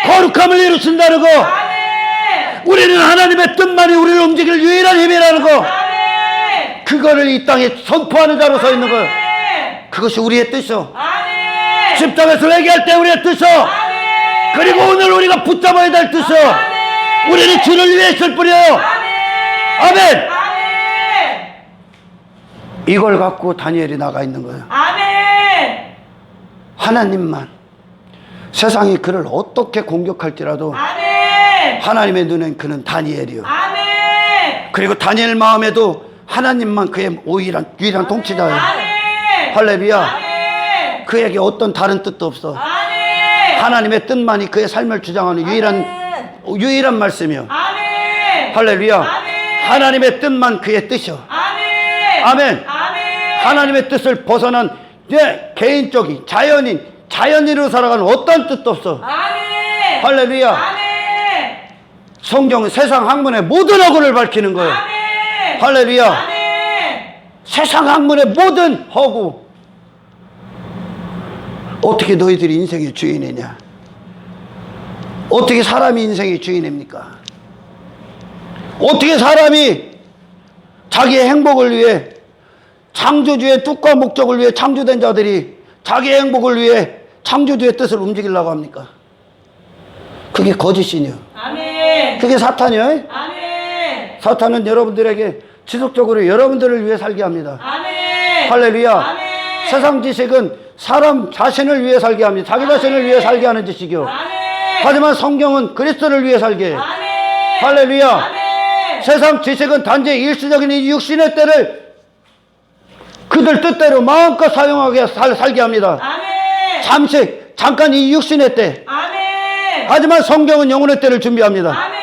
Speaker 1: 거룩함을 이루신다는 거,
Speaker 2: 아멘.
Speaker 1: 우리는 하나님의 뜻만이 우리를 움직일 유일한 힘이라는 거,
Speaker 2: 아멘.
Speaker 1: 그거를 이 땅에 선포하는 자로 서 있는 거예요.
Speaker 2: 아멘.
Speaker 1: 그것이 우리의 뜻이요.
Speaker 2: 아멘.
Speaker 1: 십자가에서 회개할 때 우리의 뜻이요.
Speaker 2: 아멘.
Speaker 1: 그리고 오늘 우리가 붙잡아야 될 뜻이요.
Speaker 2: 아멘.
Speaker 1: 우리는 주를 위해 있을 뿐이에요.
Speaker 2: 아멘.
Speaker 1: 아멘.
Speaker 2: 아멘.
Speaker 1: 이걸 갖고 다니엘이 나가 있는 거예요.
Speaker 2: 아멘.
Speaker 1: 하나님만. 세상이 그를 어떻게 공격할지라도
Speaker 2: 아멘.
Speaker 1: 하나님의 눈엔 그는 다니엘이요.
Speaker 2: 아멘.
Speaker 1: 그리고 다니엘 마음에도 하나님만 그의 유일한 통치자예요.
Speaker 2: 아멘.
Speaker 1: 할렐루야.
Speaker 2: 아멘.
Speaker 1: 그에게 어떤 다른 뜻도 없어.
Speaker 2: 아멘.
Speaker 1: 하나님의 뜻만이 그의 삶을 주장하는 유일한 말씀이요.
Speaker 2: 아멘.
Speaker 1: 할렐루야.
Speaker 2: 아멘.
Speaker 1: 하나님의 뜻만 그의 뜻이요.
Speaker 2: 아멘.
Speaker 1: 아멘.
Speaker 2: 아멘.
Speaker 1: 하나님의 뜻을 벗어난 개인적인 자연인으로 살아가는 어떤 뜻도 없어.
Speaker 2: 아멘.
Speaker 1: 할렐루야.
Speaker 2: 아멘.
Speaker 1: 성경은 세상 학문의 모든 허구를 밝히는 거예요.
Speaker 2: 아멘.
Speaker 1: 할렐루야.
Speaker 2: 아멘.
Speaker 1: 세상 학문의 모든 허구. 어떻게 너희들이 인생의 주인이냐? 어떻게 사람이 인생의 주인입니까? 어떻게 사람이 자기의 행복을 위해, 창조주의 뜻과 목적을 위해 창조된 자들이 자기의 행복을 위해 창조주의 뜻을 움직이려고 합니까? 그게 거짓이냐?
Speaker 2: 아멘.
Speaker 1: 그게 사탄이요?
Speaker 2: 아멘.
Speaker 1: 사탄은 여러분들에게 지속적으로 여러분들을 위해 살게 합니다.
Speaker 2: 아멘.
Speaker 1: 할렐루야.
Speaker 2: 아멘.
Speaker 1: 세상 지식은 사람 자신을 위해 살게 합니다. 자기 자신을 위해 살게 하는 지식이요.
Speaker 2: 아멘.
Speaker 1: 하지만 성경은 그리스도를 위해 살게 해요.
Speaker 2: 아멘.
Speaker 1: 할렐루야.
Speaker 2: 아멘.
Speaker 1: 세상 지식은 단지 일시적인 이 육신의 때를 그들 뜻대로 마음껏 사용하게 살게 합니다.
Speaker 2: 아멘.
Speaker 1: 잠깐 이 육신의 때.
Speaker 2: 아멘.
Speaker 1: 하지만 성경은 영혼의 때를 준비합니다.
Speaker 2: 아멘.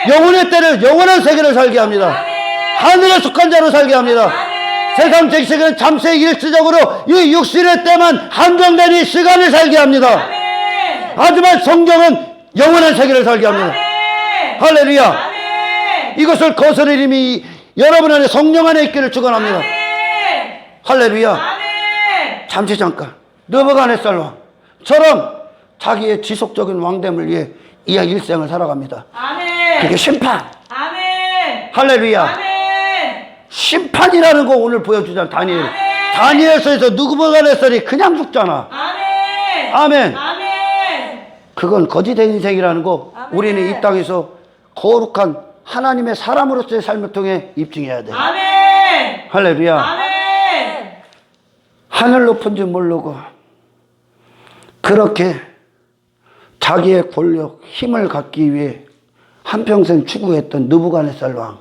Speaker 1: 영혼의 때를, 영원한 세계를 살게 합니다.
Speaker 2: 아멘.
Speaker 1: 하늘에 속한 자로 살게 합니다.
Speaker 2: 아멘.
Speaker 1: 세상 지식은 잠시 일시적으로 이 육신의 때만 한정된 이 시간을 살게 합니다.
Speaker 2: 아멘.
Speaker 1: 하지만 성경은 영원한 세계를 살게 합니다.
Speaker 2: 아멘.
Speaker 1: 할렐루야.
Speaker 2: 아멘.
Speaker 1: 이것을 거스를 힘이 여러분 안에 성령 안에 있기를 축원합니다.
Speaker 2: 아멘.
Speaker 1: 할렐루야.
Speaker 2: 아멘.
Speaker 1: 잠깐 느부갓네살처럼 자기의 지속적인 왕됨을 위해 이 일생을 살아갑니다.
Speaker 2: 아멘.
Speaker 1: 그게 심판.
Speaker 2: 아멘.
Speaker 1: 할렐루야.
Speaker 2: 아멘.
Speaker 1: 심판이라는 거 오늘 보여주잖아. 다니엘.
Speaker 2: 아멘.
Speaker 1: 다니엘서에서 느부갓네살이 그냥 죽잖아.
Speaker 2: 아멘.
Speaker 1: 아멘.
Speaker 2: 아멘.
Speaker 1: 그건 거짓된 인생이라는 거 우리는 이 땅에서 거룩한 하나님의 사람으로서의 삶을 통해 입증해야 돼.
Speaker 2: 아멘.
Speaker 1: 할렐루야.
Speaker 2: 아멘.
Speaker 1: 하늘 높은 줄 모르고 그렇게 자기의 권력, 힘을 갖기 위해 한평생 추구했던 느부갓네살 왕,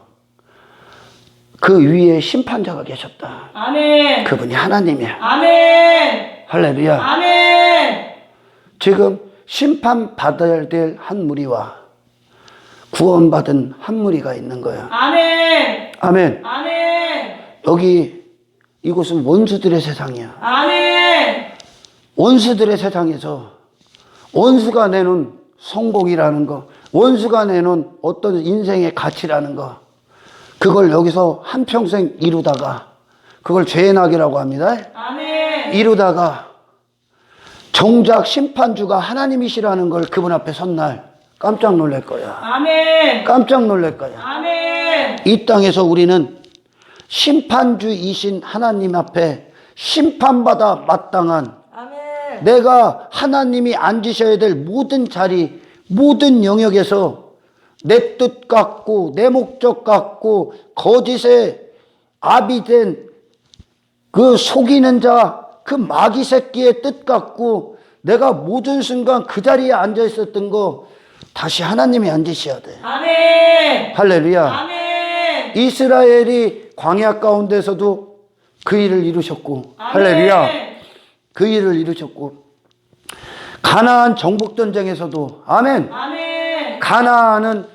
Speaker 1: 그 위에 심판자가 계셨다.
Speaker 2: 아멘.
Speaker 1: 그분이 하나님이야.
Speaker 2: 아멘.
Speaker 1: 할렐루야.
Speaker 2: 아멘.
Speaker 1: 지금 심판받아야 될 한 무리와 구원받은 한 무리가 있는 거예요.
Speaker 2: 아멘.
Speaker 1: 아멘.
Speaker 2: 아멘.
Speaker 1: 여기 이곳은 원수들의 세상이야.
Speaker 2: 아멘.
Speaker 1: 원수들의 세상에서 원수가 내는 성공이라는 거, 원수가 내는 어떤 인생의 가치라는 거, 그걸 여기서 한평생 이루다가, 그걸 죄의 낙이라고 합니다.
Speaker 2: 아멘.
Speaker 1: 이루다가 정작 심판주가 하나님이시라는 걸 그분 앞에 선 날 깜짝 놀랄 거야.
Speaker 2: 아멘.
Speaker 1: 깜짝 놀랄 거야.
Speaker 2: 아멘.
Speaker 1: 이 땅에서 우리는 심판주이신 하나님 앞에 심판받아 마땅한,
Speaker 2: 아멘.
Speaker 1: 내가 하나님이 앉으셔야 될 모든 자리, 모든 영역에서 내 뜻 같고 내 목적 같고 거짓의 압이 된 그 속이는 자, 그 마귀 새끼의 뜻 같고 내가 모든 순간 그 자리에 앉아 있었던 거 다시 하나님이 앉으셔야 돼.
Speaker 2: 아멘.
Speaker 1: 할렐루야.
Speaker 2: 아멘.
Speaker 1: 이스라엘이 광야 가운데서도 그 일을 이루셨고, 할렐루야. 그 일을 이루셨고, 가나안 정복 전쟁에서도, 아멘.
Speaker 2: 아멘.
Speaker 1: 가나안은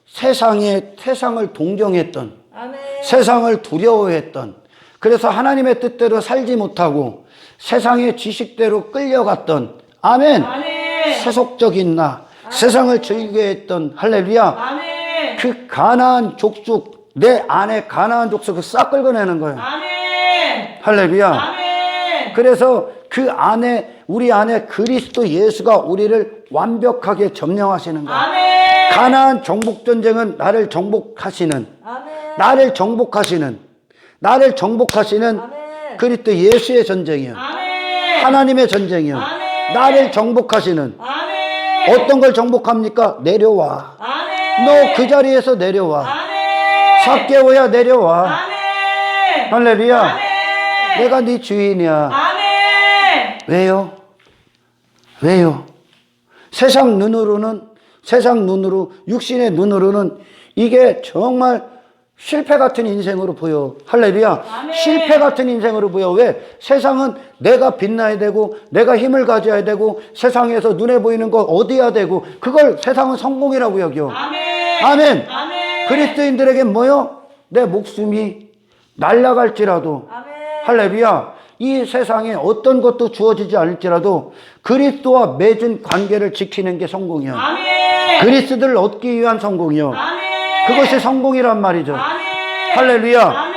Speaker 1: 세상을 동정했던,
Speaker 2: 아멘.
Speaker 1: 세상을 두려워했던, 그래서 하나님의 뜻대로 살지 못하고 세상의 지식대로 끌려갔던, 아멘.
Speaker 2: 아멘.
Speaker 1: 세속적인 나, 세상을 즐기게 했던, 할렐루야.
Speaker 2: 아멘.
Speaker 1: 그 가나안 족속, 내 안에 가나안 족속을 싹 긁어내는 거예요.
Speaker 2: 아멘.
Speaker 1: 할렐루야.
Speaker 2: 아멘.
Speaker 1: 그래서 그 안에, 우리 안에 그리스도 예수가 우리를 완벽하게 점령하시는 거예요.
Speaker 2: 아멘.
Speaker 1: 가나안 정복 전쟁은 나를 정복하시는,
Speaker 2: 아멘.
Speaker 1: 나를 정복하시는
Speaker 2: 아멘.
Speaker 1: 그리스도 예수의 전쟁이요.
Speaker 2: 아멘.
Speaker 1: 하나님의 전쟁이요.
Speaker 2: 아멘.
Speaker 1: 나를 정복하시는.
Speaker 2: 아멘.
Speaker 1: 어떤 걸 정복합니까? 내려와.
Speaker 2: 아멘.
Speaker 1: 너 그 자리에서 내려와.
Speaker 2: 아멘.
Speaker 1: 삭개오야 내려와.
Speaker 2: 아멘.
Speaker 1: 할렐루야.
Speaker 2: 아멘.
Speaker 1: 내가 네 주인이야.
Speaker 2: 아멘.
Speaker 1: 왜요? 세상 눈으로, 육신의 눈으로는 이게 정말 실패 같은 인생으로 보여. 할렐루야.
Speaker 2: 아멘.
Speaker 1: 실패 같은 인생으로 보여. 왜? 세상은 내가 빛나야 되고, 내가 힘을 가져야 되고, 세상에서 눈에 보이는 거 얻어야 되고, 그걸 세상은 성공이라고 여겨.
Speaker 2: 아멘.
Speaker 1: 아멘.
Speaker 2: 아멘.
Speaker 1: 그리스도인들에게 뭐요? 내 목숨이 날아갈지라도,
Speaker 2: 아멘.
Speaker 1: 할렐루야. 이 세상에 어떤 것도 주어지지 않을지라도 그리스도와 맺은 관계를 지키는 게 성공이야.
Speaker 2: 아멘.
Speaker 1: 그리스도를 얻기 위한 성공이요.
Speaker 2: 아멘.
Speaker 1: 그것이 성공이란 말이죠.
Speaker 2: 아멘.
Speaker 1: 할렐루야.
Speaker 2: 아멘.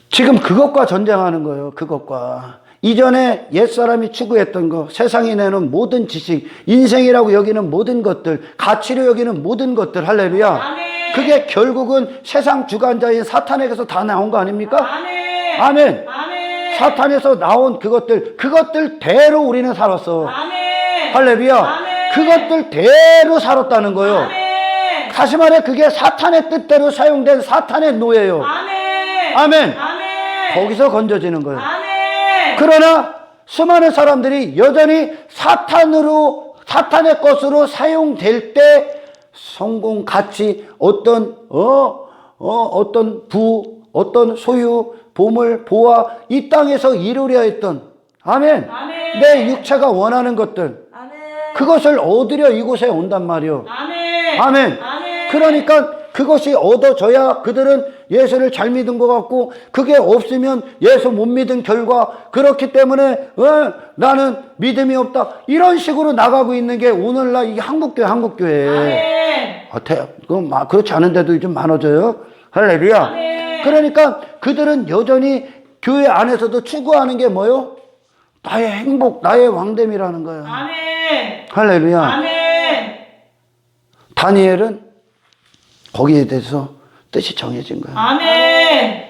Speaker 1: 지금 그것과 전쟁하는 거예요. 그것과. 이전에 옛사람이 추구했던 거, 세상이 내는 모든 지식, 인생이라고 여기는 모든 것들, 가치로 여기는 모든 것들, 할렐루야.
Speaker 2: 아멘.
Speaker 1: 그게 결국은 세상 주관자인 사탄에게서 다 나온 거 아닙니까?
Speaker 2: 아멘.
Speaker 1: 아멘.
Speaker 2: 아멘.
Speaker 1: 사탄에서 나온 그것들대로 우리는 살았어.
Speaker 2: 아멘.
Speaker 1: 할렐루야.
Speaker 2: 아멘.
Speaker 1: 그것들대로 살았다는 거예요.
Speaker 2: 아멘.
Speaker 1: 다시 말해 그게 사탄의 뜻대로 사용된 사탄의 노예요.
Speaker 2: 아멘.
Speaker 1: 아멘.
Speaker 2: 아멘.
Speaker 1: 거기서 건져지는 거예요.
Speaker 2: 아멘.
Speaker 1: 그러나 수많은 사람들이 여전히 사탄의 것으로 사용될 때 성공, 가치, 어떤 어떤 소유, 보물, 보화, 이 땅에서 이루려 했던, 아멘.
Speaker 2: 아멘.
Speaker 1: 내 육체가 원하는 것들,
Speaker 2: 아멘.
Speaker 1: 그것을 얻으려 이곳에 온단 말이요.
Speaker 2: 아멘.
Speaker 1: 아멘.
Speaker 2: 아멘.
Speaker 1: 그러니까 그것이 얻어져야 그들은 예수를 잘 믿은 것 같고, 그게 없으면 예수 못 믿은 결과, 그렇기 때문에 나는 믿음이 없다, 이런 식으로 나가고 있는 게 오늘날 이 한국교회.
Speaker 2: 아멘.
Speaker 1: 그렇지 않은데도 좀 많아져요. 할렐루야.
Speaker 2: 아멘.
Speaker 1: 그러니까 그들은 여전히 교회 안에서도 추구하는 게 뭐요? 나의 행복, 나의 왕됨이라는 거예요.
Speaker 2: 아멘.
Speaker 1: 할렐루야.
Speaker 2: 아멘.
Speaker 1: 다니엘은 거기에 대해서 뜻이 정해진 거예요.
Speaker 2: 아멘.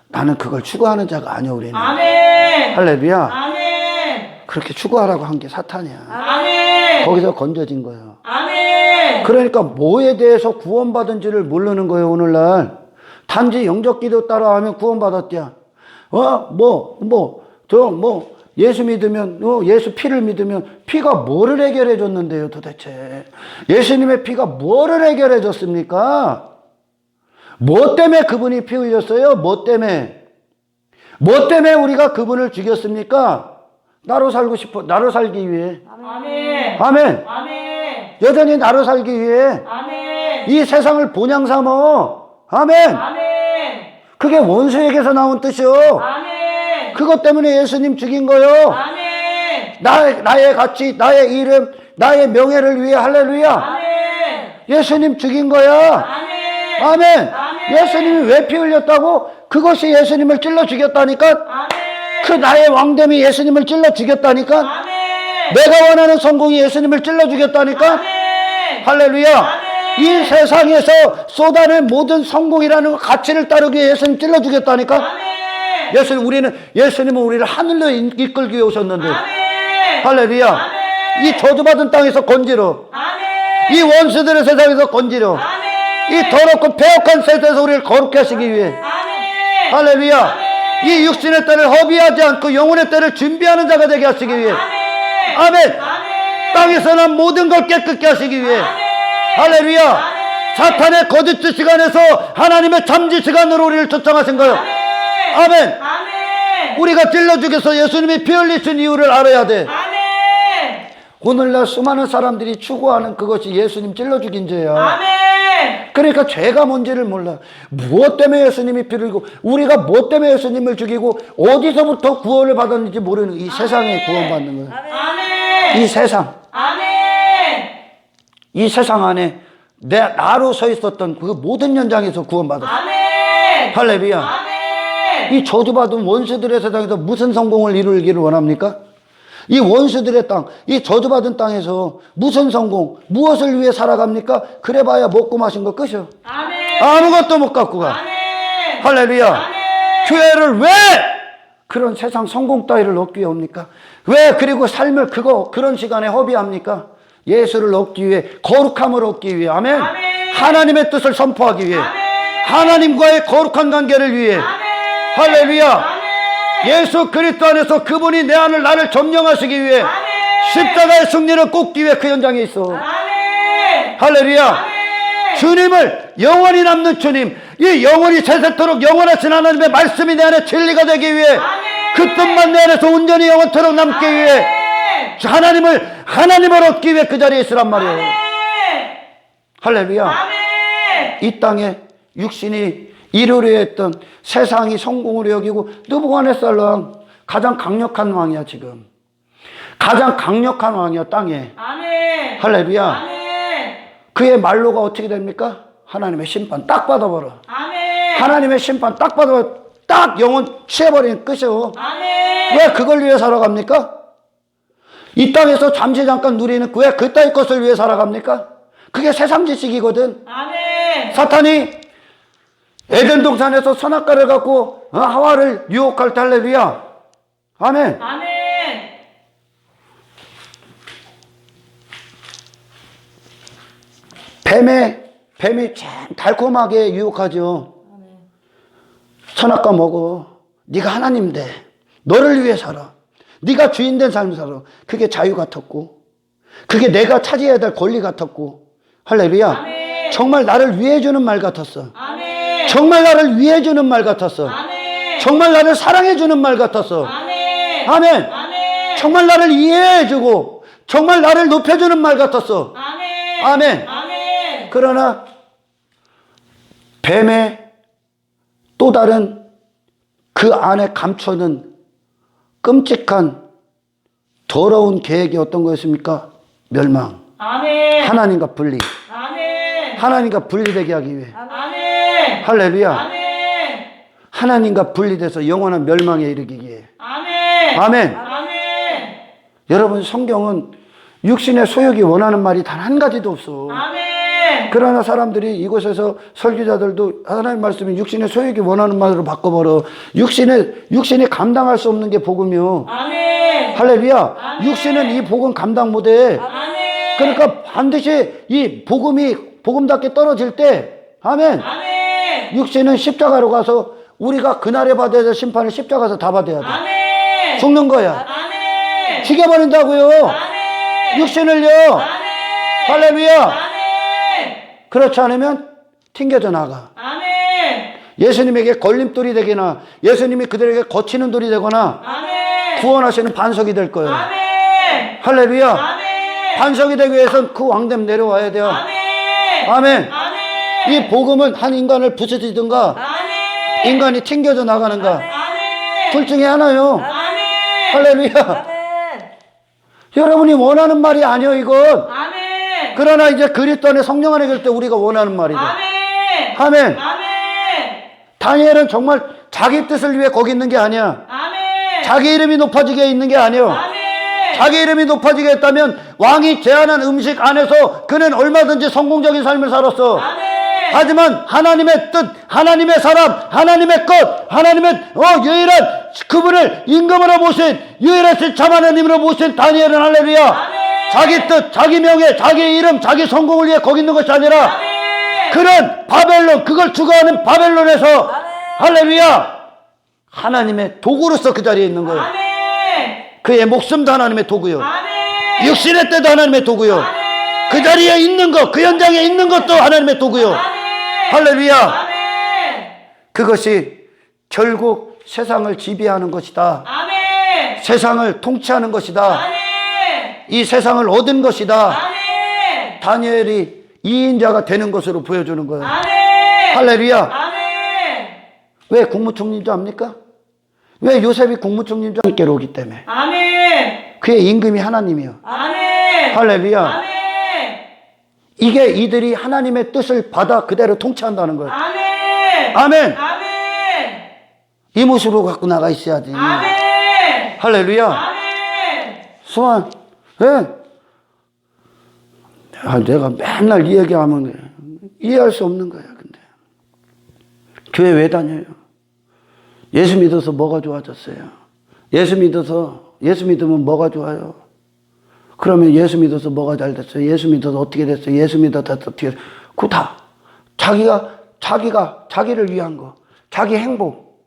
Speaker 1: 나는 그걸 추구하는 자가 아니야, 우리는.
Speaker 2: 아멘.
Speaker 1: 할렐루야.
Speaker 2: 아멘.
Speaker 1: 그렇게 추구하라고 한 게 사탄이야.
Speaker 2: 아멘.
Speaker 1: 거기서 건져진 거예요.
Speaker 2: 아멘.
Speaker 1: 그러니까 뭐에 대해서 구원받은지를 모르는 거예요, 오늘날. 단지 영적 기도 따라하면 구원받았대야. 예수 믿으면, 예수 피를 믿으면 피가 뭐를 해결해 줬는데요, 도대체. 예수님의 피가 뭐를 해결해 줬습니까? 뭐 때문에 그분이 피 흘렸어요? 뭐 때문에? 뭐 때문에 우리가 그분을 죽였습니까? 나로 살기 위해.
Speaker 2: 아멘.
Speaker 1: 아멘.
Speaker 2: 아멘.
Speaker 1: 여전히 나로 살기 위해.
Speaker 2: 아멘.
Speaker 1: 이 세상을 본향 삼어. 아멘.
Speaker 2: 아멘.
Speaker 1: 그게 원수에게서 나온 뜻이요.
Speaker 2: 아멘.
Speaker 1: 그것 때문에 예수님 죽인 거요.
Speaker 2: 아멘.
Speaker 1: 나의 가치, 나의 이름, 나의 명예를 위해. 할렐루야.
Speaker 2: 아멘.
Speaker 1: 예수님 죽인 거야.
Speaker 2: 아멘.
Speaker 1: 아멘.
Speaker 2: 아멘.
Speaker 1: 예수님이 왜 피 흘렸다고? 그것이 예수님을 찔러 죽였다니까.
Speaker 2: 아멘.
Speaker 1: 그 나의 왕됨이 예수님을 찔러 죽였다니까.
Speaker 2: 아멘.
Speaker 1: 내가 원하는 성공이 예수님을 찔러 죽였다니까.
Speaker 2: 아멘.
Speaker 1: 할렐루야.
Speaker 2: 아멘.
Speaker 1: 이 세상에서 쏟아낸 모든 성공이라는 가치를 따르기 위해 예수님 찔러 죽였다니까.
Speaker 2: 아멘.
Speaker 1: 예수님은 우리를 하늘로 이끌기 위해 오셨는데.
Speaker 2: 아멘.
Speaker 1: 할렐루야.
Speaker 2: 아멘.
Speaker 1: 이 저주받은 땅에서 건지러,
Speaker 2: 아멘.
Speaker 1: 이 원수들의 세상에서 건지러,
Speaker 2: 아멘.
Speaker 1: 이 더럽고 패역한 세상에서 우리를 거룩게 하시기 위해.
Speaker 2: 아멘.
Speaker 1: 할렐루야.
Speaker 2: 아멘.
Speaker 1: 이 육신의 때를 허비하지 않고 영혼의 때를 준비하는 자가 되게 하시기 위해.
Speaker 2: 아멘.
Speaker 1: 아멘.
Speaker 2: 아멘.
Speaker 1: 땅에서 난 모든 걸 깨끗게 하시기 위해.
Speaker 2: 아멘.
Speaker 1: 할렐루야.
Speaker 2: 아멘.
Speaker 1: 사탄의 거짓 시간에서 하나님의 잠시 시간으로 우리를 초청하신 거예요.
Speaker 2: 아멘.
Speaker 1: 아멘.
Speaker 2: 아멘.
Speaker 1: 우리가 찔러 죽여서 예수님이 피 흘리신 이유를 알아야 돼.
Speaker 2: 아멘.
Speaker 1: 오늘날 수많은 사람들이 추구하는 그것이 예수님 찔러 죽인 죄야.
Speaker 2: 아멘.
Speaker 1: 그러니까 죄가 뭔지를 몰라. 무엇 때문에 예수님이 피를 흘리고, 우리가 무엇 때문에 예수님을 죽이고, 어디서부터 구원을 받았는지 모르는 이 세상에 구원받는 거야.
Speaker 2: 아멘.
Speaker 1: 이 세상.
Speaker 2: 아멘.
Speaker 1: 이 세상 안에 나로 서 있었던 그 모든 현장에서 구원받았어.
Speaker 2: 아멘.
Speaker 1: 할렐루야.
Speaker 2: 아멘.
Speaker 1: 이 저주받은 원수들의 세상에서 무슨 성공을 이루기를 원합니까? 이 원수들의 땅, 이 저주받은 땅에서 무슨 성공, 무엇을 위해 살아갑니까? 그래봐야 먹고 마신 거 끝이요.
Speaker 2: 아멘.
Speaker 1: 아무것도 못 갖고 가.
Speaker 2: 아멘.
Speaker 1: 할렐루야.
Speaker 2: 아멘.
Speaker 1: 교회를 왜 그런 세상 성공 따위를 얻기 위해 옵니까? 왜 그리고 삶을 그런 시간에 허비합니까? 예수를 얻기 위해, 거룩함을 얻기 위해. 아멘.
Speaker 2: 아멘.
Speaker 1: 하나님의 뜻을 선포하기 위해.
Speaker 2: 아멘.
Speaker 1: 하나님과의 거룩한 관계를 위해.
Speaker 2: 아멘.
Speaker 1: 할렐루야.
Speaker 2: 아멘.
Speaker 1: 예수 그리스도 안에서 그분이 내 안을 나를 점령하시기 위해.
Speaker 2: 아멘.
Speaker 1: 십자가의 승리를 꼽기 위해 그 현장에 있어.
Speaker 2: 아멘.
Speaker 1: 할렐루야.
Speaker 2: 아멘.
Speaker 1: 주님을, 영원히 남는 주님, 이 영원히 세세토록 영원하신 하나님의 말씀이 내 안에 진리가 되기 위해.
Speaker 2: 아멘.
Speaker 1: 그 뜻만 내 안에서 온전히 영원토록 남기 위해. 하나님을 얻기 위해 그 자리에 있으란 말이에요.
Speaker 2: 아멘.
Speaker 1: 할렐루야.
Speaker 2: 아멘.
Speaker 1: 이 땅에 육신이 이루려 했던, 세상이 성공으로 여기고, 느부갓네살 왕 가장 강력한 왕이야. 지금 가장 강력한 왕이야 땅에.
Speaker 2: 아멘.
Speaker 1: 할렐루야.
Speaker 2: 아멘.
Speaker 1: 그의 말로가 어떻게 됩니까? 하나님의 심판 딱 받아버려.
Speaker 2: 아멘.
Speaker 1: 하나님의 심판 딱 받아버려. 딱 영혼 취해버리는 끝이요.
Speaker 2: 아멘.
Speaker 1: 왜 그걸 위해 살아갑니까? 이 땅에서 잠시 잠깐 누리는 왜 그따위 것을 위해 살아갑니까? 그게 세상 지식이거든.
Speaker 2: 아멘.
Speaker 1: 사탄이 에덴 동산에서 선악과를 갖고 하와를 유혹할 때. 할렐루야. 아멘.
Speaker 2: 아멘.
Speaker 1: 뱀이 참 달콤하게 유혹하죠. 선악과 먹어. 네가 하나님 돼. 너를 위해 살아. 네가 주인 된 삶을 살아. 그게 자유 같았고, 그게 내가 차지해야 될 권리 같았고. 할렐루야.
Speaker 2: 아멘.
Speaker 1: 정말 나를 위해 주는 말 같았어.
Speaker 2: 아멘.
Speaker 1: 정말 나를 위해 주는 말 같았어.
Speaker 2: 아멘.
Speaker 1: 정말 나를 사랑해 주는 말 같았어.
Speaker 2: 아멘.
Speaker 1: 아멘.
Speaker 2: 아멘.
Speaker 1: 정말 나를 이해해 주고, 정말 나를 높여 주는 말 같았어.
Speaker 2: 아멘.
Speaker 1: 아멘.
Speaker 2: 아멘.
Speaker 1: 그러나 뱀의 또 다른 그 안에 감춰는 끔찍한 더러운 계획이 어떤 거였습니까? 멸망.
Speaker 2: 아멘.
Speaker 1: 하나님과 분리.
Speaker 2: 아멘.
Speaker 1: 하나님과 분리되게 하기 위해.
Speaker 2: 아멘.
Speaker 1: 할렐루야.
Speaker 2: 아멘.
Speaker 1: 하나님과 분리돼서 영원한 멸망에 이르기 위해.
Speaker 2: 아멘.
Speaker 1: 아멘.
Speaker 2: 아멘.
Speaker 1: 여러분, 성경은 육신의 소욕이 원하는 말이 단 한 가지도 없어.
Speaker 2: 아멘.
Speaker 1: 그러나 사람들이 이곳에서 설교자들도 하나님 말씀이 육신의 소욕이 원하는 말로 바꿔버려. 육신이 감당할 수 없는 게 복음이요.
Speaker 2: 아멘.
Speaker 1: 할렐루야.
Speaker 2: 아멘.
Speaker 1: 육신은 이 복음 감당 못해.
Speaker 2: 아멘.
Speaker 1: 그러니까 반드시 이 복음이 복음답게 떨어질 때, 아멘.
Speaker 2: 아멘.
Speaker 1: 육신은 십자가로 가서 우리가 그날에 받아야 될 심판을 십자가에서 다 받아야 돼.
Speaker 2: 아멘.
Speaker 1: 죽는 거야.
Speaker 2: 아멘.
Speaker 1: 죽여버린다고요.
Speaker 2: 아멘.
Speaker 1: 육신을요.
Speaker 2: 아멘.
Speaker 1: 할렐루야.
Speaker 2: 아멘.
Speaker 1: 그렇지 않으면 튕겨져 나가.
Speaker 2: 아멘.
Speaker 1: 예수님에게 걸림돌이 되거나, 예수님이 그들에게 거치는 돌이 되거나,
Speaker 2: 아멘.
Speaker 1: 구원하시는 반석이 될 거예요.
Speaker 2: 아멘.
Speaker 1: 할렐루야.
Speaker 2: 아멘.
Speaker 1: 반석이 되기 위해서는 그 왕됨 내려와야 돼요.
Speaker 2: 아멘.
Speaker 1: 아멘.
Speaker 2: 아멘.
Speaker 1: 이 복음은 한 인간을 부서지든가,
Speaker 2: 아멘.
Speaker 1: 인간이 튕겨져 나가는가.
Speaker 2: 아멘.
Speaker 1: 둘 중에 하나요.
Speaker 2: 아멘.
Speaker 1: 할렐루야.
Speaker 3: 아멘.
Speaker 1: 여러분이 원하는 말이 아니요 이건.
Speaker 2: 아멘.
Speaker 1: 그러나 이제 그리스도 안에 성령 안에 갈 때 우리가 원하는 말이죠.
Speaker 2: 아멘.
Speaker 1: 아멘.
Speaker 2: 아멘.
Speaker 1: 다니엘은 정말 자기 뜻을 위해 거기 있는 게 아니야.
Speaker 2: 아멘.
Speaker 1: 자기 이름이 높아지게 있는 게 아니요.
Speaker 2: 아멘.
Speaker 1: 자기 이름이 높아지게 했다면 왕이 제안한 음식 안에서 그는 얼마든지 성공적인 삶을 살았어.
Speaker 2: 아멘.
Speaker 1: 하지만 하나님의 뜻, 하나님의 사람, 하나님의 것, 하나님의 유일한 그분을 임금으로 모신 유일하신 참 하나님으로 모신 다니엘은 할렐루야.
Speaker 2: 아멘.
Speaker 1: 자기 뜻, 자기 명예, 자기 이름, 자기 성공을 위해 거기 있는 것이 아니라
Speaker 2: 아멘.
Speaker 1: 그는 바벨론, 그걸 추구하는 바벨론에서
Speaker 3: 아멘.
Speaker 1: 할렐루야 하나님의 도구로서 그 자리에 있는 거예요.
Speaker 2: 아멘.
Speaker 1: 그의 목숨도 하나님의 도구요.
Speaker 2: 아멘.
Speaker 1: 육신의 때도 하나님의 도구요.
Speaker 2: 아멘.
Speaker 1: 그 자리에 있는 것, 그 현장에 있는 것도 하나님의 도구요.
Speaker 2: 아멘.
Speaker 1: 할렐루야.
Speaker 2: 아멘.
Speaker 1: 그것이 결국 세상을 지배하는 것이다.
Speaker 2: 아멘.
Speaker 1: 세상을 통치하는 것이다.
Speaker 2: 아멘.
Speaker 1: 이 세상을 얻은 것이다.
Speaker 2: 아멘.
Speaker 1: 다니엘이 이인자가 되는 것으로 보여주는 거예요.
Speaker 2: 아멘.
Speaker 1: 할렐루야.
Speaker 2: 아멘.
Speaker 1: 왜 국무총리인 줄 압니까? 왜 요셉이 국무총리인 줄 함께로 오기 때문에.
Speaker 2: 아멘.
Speaker 1: 그의 임금이 하나님이요.
Speaker 2: 아멘.
Speaker 1: 할렐루야.
Speaker 2: 아멘.
Speaker 1: 이게 이들이 하나님의 뜻을 받아 그대로 통치한다는 거예요.
Speaker 2: 아멘.
Speaker 1: 아멘.
Speaker 2: 아멘.
Speaker 1: 이 모습으로 갖고 나가 있어야지.
Speaker 2: 아멘.
Speaker 1: 할렐루야.
Speaker 2: 아멘.
Speaker 1: 수완, 예? 내가 맨날 이 얘기하면 이해할 수 없는 거야, 근데. 교회 왜 다녀요? 예수 믿어서 뭐가 좋아졌어요? 예수 믿으면 뭐가 좋아요? 그러면 예수 믿어서 뭐가 잘 됐어요? 예수 믿어서 어떻게 됐어요? 예수 믿어서 어떻게 됐어요? 그거 다 자기를 위한 거, 자기 행복,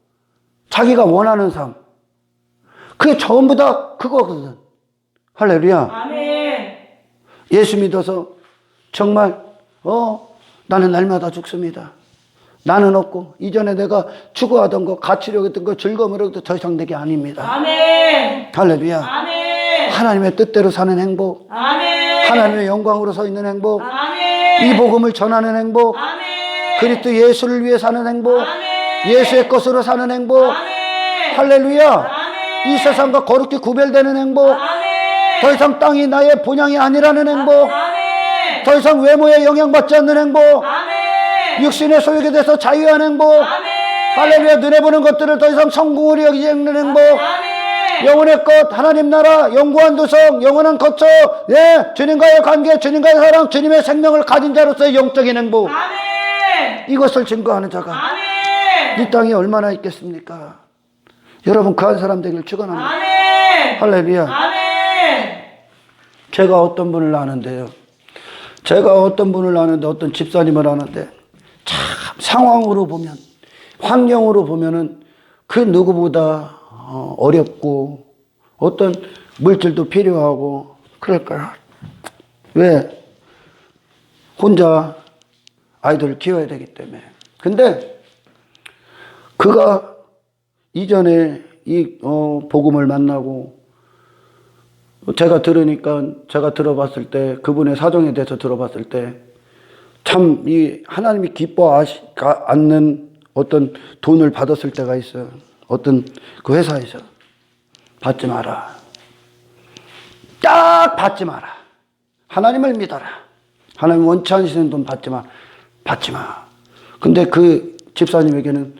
Speaker 1: 자기가 원하는 삶. 그게 전부 다 그거거든. 할렐루야.
Speaker 2: 아멘.
Speaker 1: 예수 믿어서 정말 나는 날마다 죽습니다. 나는 없고 이전에 내가 추구하던 거, 가치력 했던 거, 즐거움을 얻어 더 이상 내게 아닙니다.
Speaker 2: 아멘.
Speaker 1: 할렐루야.
Speaker 2: 아멘.
Speaker 1: 하나님의 뜻대로 사는 행복,
Speaker 2: 아멘.
Speaker 1: 하나님의 영광으로 서 있는 행복,
Speaker 2: 아멘.
Speaker 1: 이 복음을 전하는 행복,
Speaker 2: 아멘.
Speaker 1: 그리스도 예수를 위해 사는 행복,
Speaker 2: 아멘.
Speaker 1: 예수의 것으로 사는 행복.
Speaker 2: 아멘.
Speaker 1: 할렐루야.
Speaker 2: 아멘.
Speaker 1: 이 세상과 거룩히 구별되는 행복,
Speaker 2: 아멘.
Speaker 1: 더 이상 땅이 나의 본향이 아니라는 행복,
Speaker 2: 아멘.
Speaker 1: 더 이상 외모에 영향받지 않는 행복,
Speaker 2: 아멘.
Speaker 1: 육신의 소유에 대해서 자유한 행복,
Speaker 2: 아멘.
Speaker 1: 할렐루야. 눈에 보는 것들을 더 이상 성공으로 여기지 않는 행복,
Speaker 2: 아멘.
Speaker 1: 영혼의 것, 하나님 나라, 영구한 도성, 영원한 거처, 주님과의 관계, 주님과의 사랑, 주님의 생명을 가진 자로서의 영적인 행복,
Speaker 2: 아멘.
Speaker 1: 이것을 증거하는 자가
Speaker 2: 아멘.
Speaker 1: 이 땅에 얼마나 있겠습니까? 여러분, 그 한 사람 되길 축원합니다.
Speaker 2: 아멘.
Speaker 1: 할렐루야.
Speaker 2: 아멘.
Speaker 1: 제가 어떤 분을 아는데요. 어떤 집사님을 아는데 참 상황으로 보면, 환경으로 보면은 그 누구보다 어렵고 어떤 물질도 필요하고 그럴까요? 왜? 혼자 아이들을 키워야 되기 때문에. 근데 그가 이전에 이 복음을 만나고 제가 들어봤을 때, 그분의 사정에 대해서 들어봤을 때 참 이 하나님이 기뻐하지 않는 어떤 돈을 받았을 때가 있어요. 어떤 그 회사에서 받지 마라. 딱 받지 마라. 하나님을 믿어라. 하나님 원치 않으시는 돈 받지 마. 근데 그 집사님에게는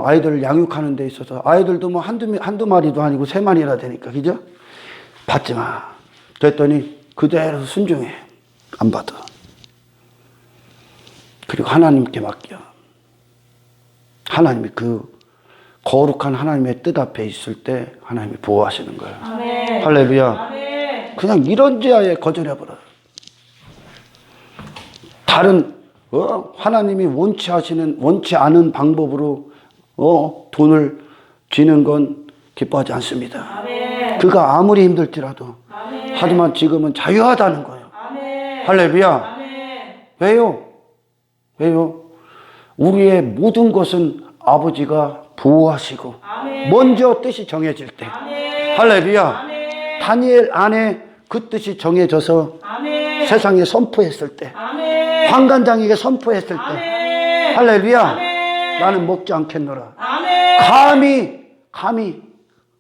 Speaker 1: 아이들을 양육하는 데 있어서 아이들도 뭐 한두 마리도 아니고 3마리나 되니까, 그죠? 받지 마. 그랬더니 그대로 순종해. 안 받아. 그리고 하나님께 맡겨. 하나님이 그 거룩한 하나님의 뜻 앞에 있을 때 하나님이 보호하시는 거예요.
Speaker 2: 아멘.
Speaker 1: 할렐루야.
Speaker 2: 아멘.
Speaker 1: 그냥 이런 지하에 거절해버려요. 다른 하나님이 원치 않은 방법으로 돈을 쥐는 건 기뻐하지 않습니다.
Speaker 2: 아멘.
Speaker 1: 그가 아무리 힘들지라도.
Speaker 2: 아멘.
Speaker 1: 하지만 지금은 자유하다는 거예요.
Speaker 2: 아멘.
Speaker 1: 할렐루야.
Speaker 2: 아멘.
Speaker 1: 왜요? 우리의 모든 것은 아버지가 보호하시고
Speaker 2: 아멘.
Speaker 1: 먼저 뜻이 정해질 때.
Speaker 2: 아멘.
Speaker 1: 할렐루야.
Speaker 2: 아멘.
Speaker 1: 다니엘 안에 그 뜻이 정해져서
Speaker 2: 아멘.
Speaker 1: 세상에 선포했을 때,
Speaker 2: 아멘.
Speaker 1: 환관장에게 선포했을 때,
Speaker 2: 아멘.
Speaker 1: 할렐루야.
Speaker 2: 아멘.
Speaker 1: 나는 먹지 않겠노라.
Speaker 2: 아멘.
Speaker 1: 감히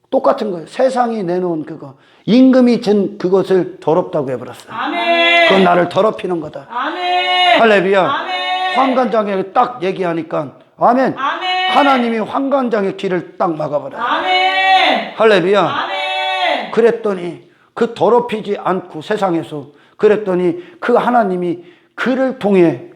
Speaker 1: 똑같은 거예요. 세상이 내놓은 그거, 임금이 준 그것을 더럽다고 해버렸어요.
Speaker 2: 아멘.
Speaker 1: 그건 나를 더럽히는 거다.
Speaker 2: 아멘.
Speaker 1: 할렐루야.
Speaker 2: 아멘.
Speaker 1: 환관장에 딱 얘기하니까 아멘.
Speaker 2: 아멘.
Speaker 1: 하나님이 환관장의 길을 딱 막아버려요.
Speaker 2: 아멘.
Speaker 1: 할렐루야.
Speaker 2: 아멘.
Speaker 1: 그랬더니 그 더럽히지 않고 세상에서 그랬더니 그 하나님이 그를 통해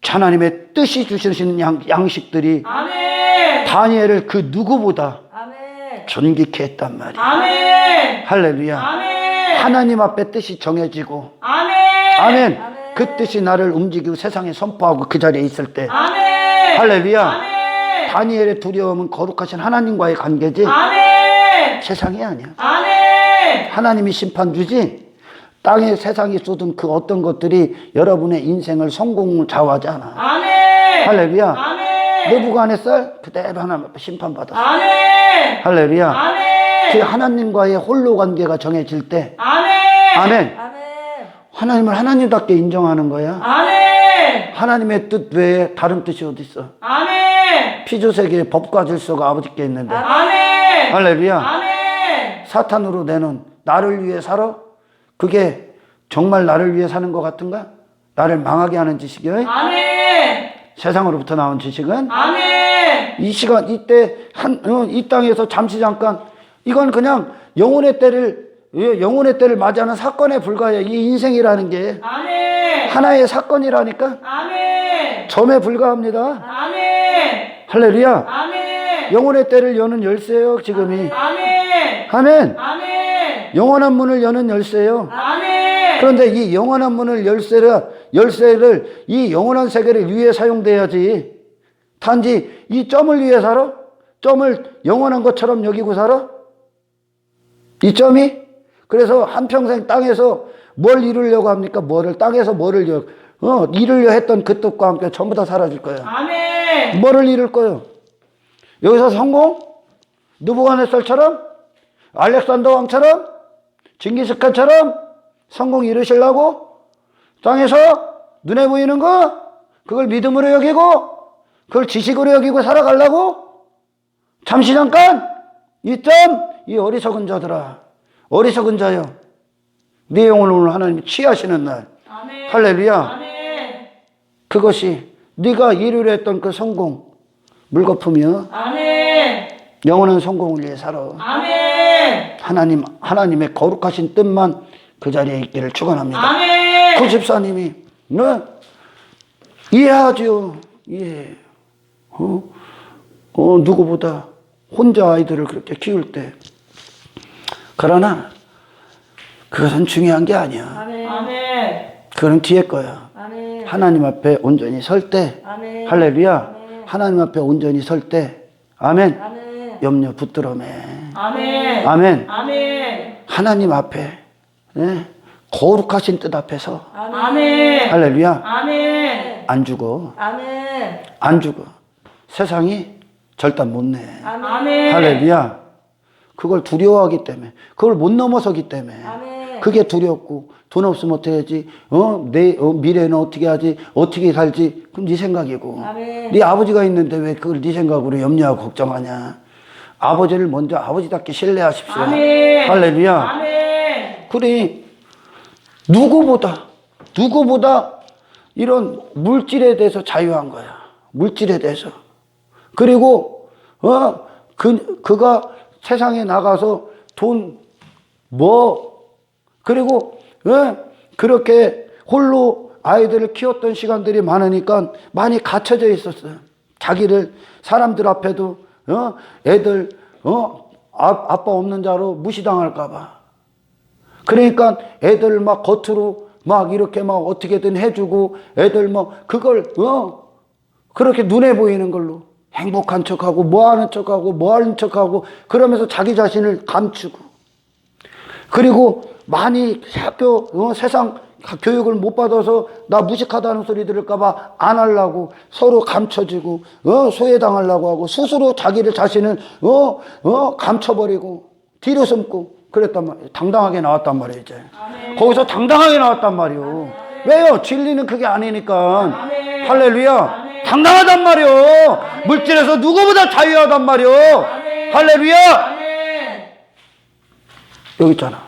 Speaker 1: 하나님의 뜻이 주시는 양식들이
Speaker 2: 아멘.
Speaker 1: 다니엘을 그 누구보다
Speaker 3: 아멘.
Speaker 1: 존귀케 했단 말이에요.
Speaker 2: 아멘.
Speaker 1: 할렐루야.
Speaker 2: 아멘.
Speaker 1: 하나님 앞에 뜻이 정해지고
Speaker 2: 아멘.
Speaker 1: 아멘.
Speaker 3: 아멘.
Speaker 1: 그 뜻이 나를 움직이고 세상에 선포하고 그 자리에 있을 때
Speaker 2: 아멘.
Speaker 1: 할렐루야.
Speaker 2: 아멘.
Speaker 1: 다니엘의 두려움은 거룩하신 하나님과의 관계지
Speaker 2: 아멘.
Speaker 1: 세상이 아니야.
Speaker 2: 아멘.
Speaker 1: 하나님이 심판 주지 땅에 세상이 쏟은 그 어떤 것들이 여러분의 인생을 성공을 좌우하지 않아.
Speaker 2: 아멘.
Speaker 1: 할렐루야.
Speaker 2: 아멘.
Speaker 1: 느부갓네살 그대로 하나님 앞에 심판받았어.
Speaker 2: 아멘.
Speaker 1: 할렐루야.
Speaker 2: 아멘.
Speaker 1: 그 하나님과의 홀로 관계가 정해질 때
Speaker 2: 아멘.
Speaker 1: 아멘.
Speaker 3: 아멘.
Speaker 1: 하나님을 하나님답게 인정하는 거야.
Speaker 2: 아멘.
Speaker 1: 하나님의 뜻 외에 다른 뜻이 어디 있어?
Speaker 2: 아멘.
Speaker 1: 피조세계의 법과 질서가 아버지께 있는데
Speaker 2: 아멘.
Speaker 1: 할렐루야.
Speaker 2: 아멘.
Speaker 1: 사탄으로 내는 나를 위해 살아? 그게 정말 나를 위해 사는 것 같은가? 나를 망하게 하는 지식이야?
Speaker 2: 아멘.
Speaker 1: 세상으로부터 나온 지식은
Speaker 2: 아멘.
Speaker 1: 이 시간 이때 이 땅에서 잠시 잠깐 이건 그냥 영혼의 때를 맞이하는 사건에 불과해. 이 인생이라는 게
Speaker 2: 아멘.
Speaker 1: 하나의 사건이라니까
Speaker 2: 아멘.
Speaker 1: 점에 불과합니다.
Speaker 2: 아멘.
Speaker 1: 할렐루야.
Speaker 2: 아멘.
Speaker 1: 영혼의 때를 여는 열쇠요 지금이.
Speaker 2: 아멘.
Speaker 1: 아멘.
Speaker 2: 아멘.
Speaker 1: 영원한 문을 여는 열쇠요.
Speaker 2: 아멘.
Speaker 1: 그런데 이 영원한 문을 열쇠를 이 영원한 세계를 위해 사용돼야지. 단지 이 점을 위해 살아? 점을 영원한 것처럼 여기고 살아? 이 점이? 그래서 한평생 땅에서 뭘 이루려고 합니까? 땅에서 뭐를 이루려 했던 그 뜻과 함께 전부 다 사라질 거예요.
Speaker 2: 아멘.
Speaker 1: 뭐를 이룰 거예요? 여기서 성공? 느부갓네살처럼? 알렉산더 왕처럼? 징기스칸처럼? 성공 이루시려고? 땅에서 눈에 보이는 거? 그걸 믿음으로 여기고? 그걸 지식으로 여기고 살아가려고? 잠시 잠깐! 이 어리석은 자들아. 어리석은 자여. 네 영혼을 오늘 하나님이 취하시는 날.
Speaker 2: 아멘.
Speaker 1: 할렐루야.
Speaker 2: 아멘.
Speaker 1: 그것이 네가 이루려 했던 그 성공. 물거품이여.
Speaker 2: 아멘.
Speaker 1: 영원한 성공을 위해 살아.
Speaker 2: 아멘.
Speaker 1: 하나님의 거룩하신 뜻만 그 자리에 있기를 축원합니다.
Speaker 2: 아멘.
Speaker 1: 그 집사님이 이해하죠. 이해. 누구보다 혼자 아이들을 그렇게 키울 때. 그러나 그것은 중요한 게 아니야.
Speaker 3: 아멘.
Speaker 2: 아멘.
Speaker 1: 그건 뒤에 거야.
Speaker 3: 아멘.
Speaker 1: 하나님 앞에 온전히 설 때.
Speaker 3: 아멘.
Speaker 1: 할렐루야.
Speaker 3: 아멘.
Speaker 1: 하나님 앞에 온전히 설 때. 아멘.
Speaker 3: 아멘.
Speaker 1: 염려 붙들어 매.
Speaker 2: 아멘.
Speaker 1: 아멘.
Speaker 2: 아멘.
Speaker 1: 하나님 앞에 거룩하신 뜻 앞에서
Speaker 2: 아멘.
Speaker 1: 할렐루야.
Speaker 2: 아멘.
Speaker 1: 안 죽어.
Speaker 3: 아멘.
Speaker 1: 안 죽어. 세상이 절단 못 내.
Speaker 2: 아멘.
Speaker 1: 할렐루야. 그걸 두려워하기 때문에, 그걸 못 넘어서기 때문에,
Speaker 3: 아멘.
Speaker 1: 그게 두렵고, 돈 없으면 어떻게 하지? 내 미래는 어떻게 하지? 어떻게 살지? 그럼 네 생각이고.
Speaker 3: 아멘.
Speaker 1: 네 아버지가 있는데 왜 그걸 네 생각으로 염려하고 걱정하냐? 아버지를 먼저 아버지답게 신뢰하십시오.
Speaker 2: 아멘.
Speaker 1: 할렐루야.
Speaker 2: 아멘.
Speaker 1: 그래, 누구보다 이런 물질에 대해서 자유한 거야. 물질에 대해서. 그리고, 그가 세상에 나가서 그리고, 그렇게 홀로 아이들을 키웠던 시간들이 많으니까 많이 갇혀져 있었어요. 자기를 사람들 앞에도, 애들, 아빠 없는 자로 무시당할까봐. 그러니까 애들 막 겉으로 막 이렇게 막 어떻게든 해주고 애들 그걸, 그렇게 눈에 보이는 걸로. 행복한 척하고 뭐하는 척하고 그러면서 자기 자신을 감추고 그리고 많이 학교 세상 교육을 못 받아서 나 무식하다는 소리 들을까 봐 안 하려고 서로 감춰지고 소외당하려고 하고 스스로 자기를 자신을 감춰버리고 뒤로 숨고 그랬단 말이에요. 당당하게 나왔단 말이에요. 이제 거기서 당당하게 나왔단 말이에요. 왜요? 진리는 그게 아니니까. 할렐루야. 당당하단 말이요. 물질에서 누구보다 자유하단 말이요. 할렐루야.
Speaker 2: 아멘.
Speaker 1: 여기 있잖아.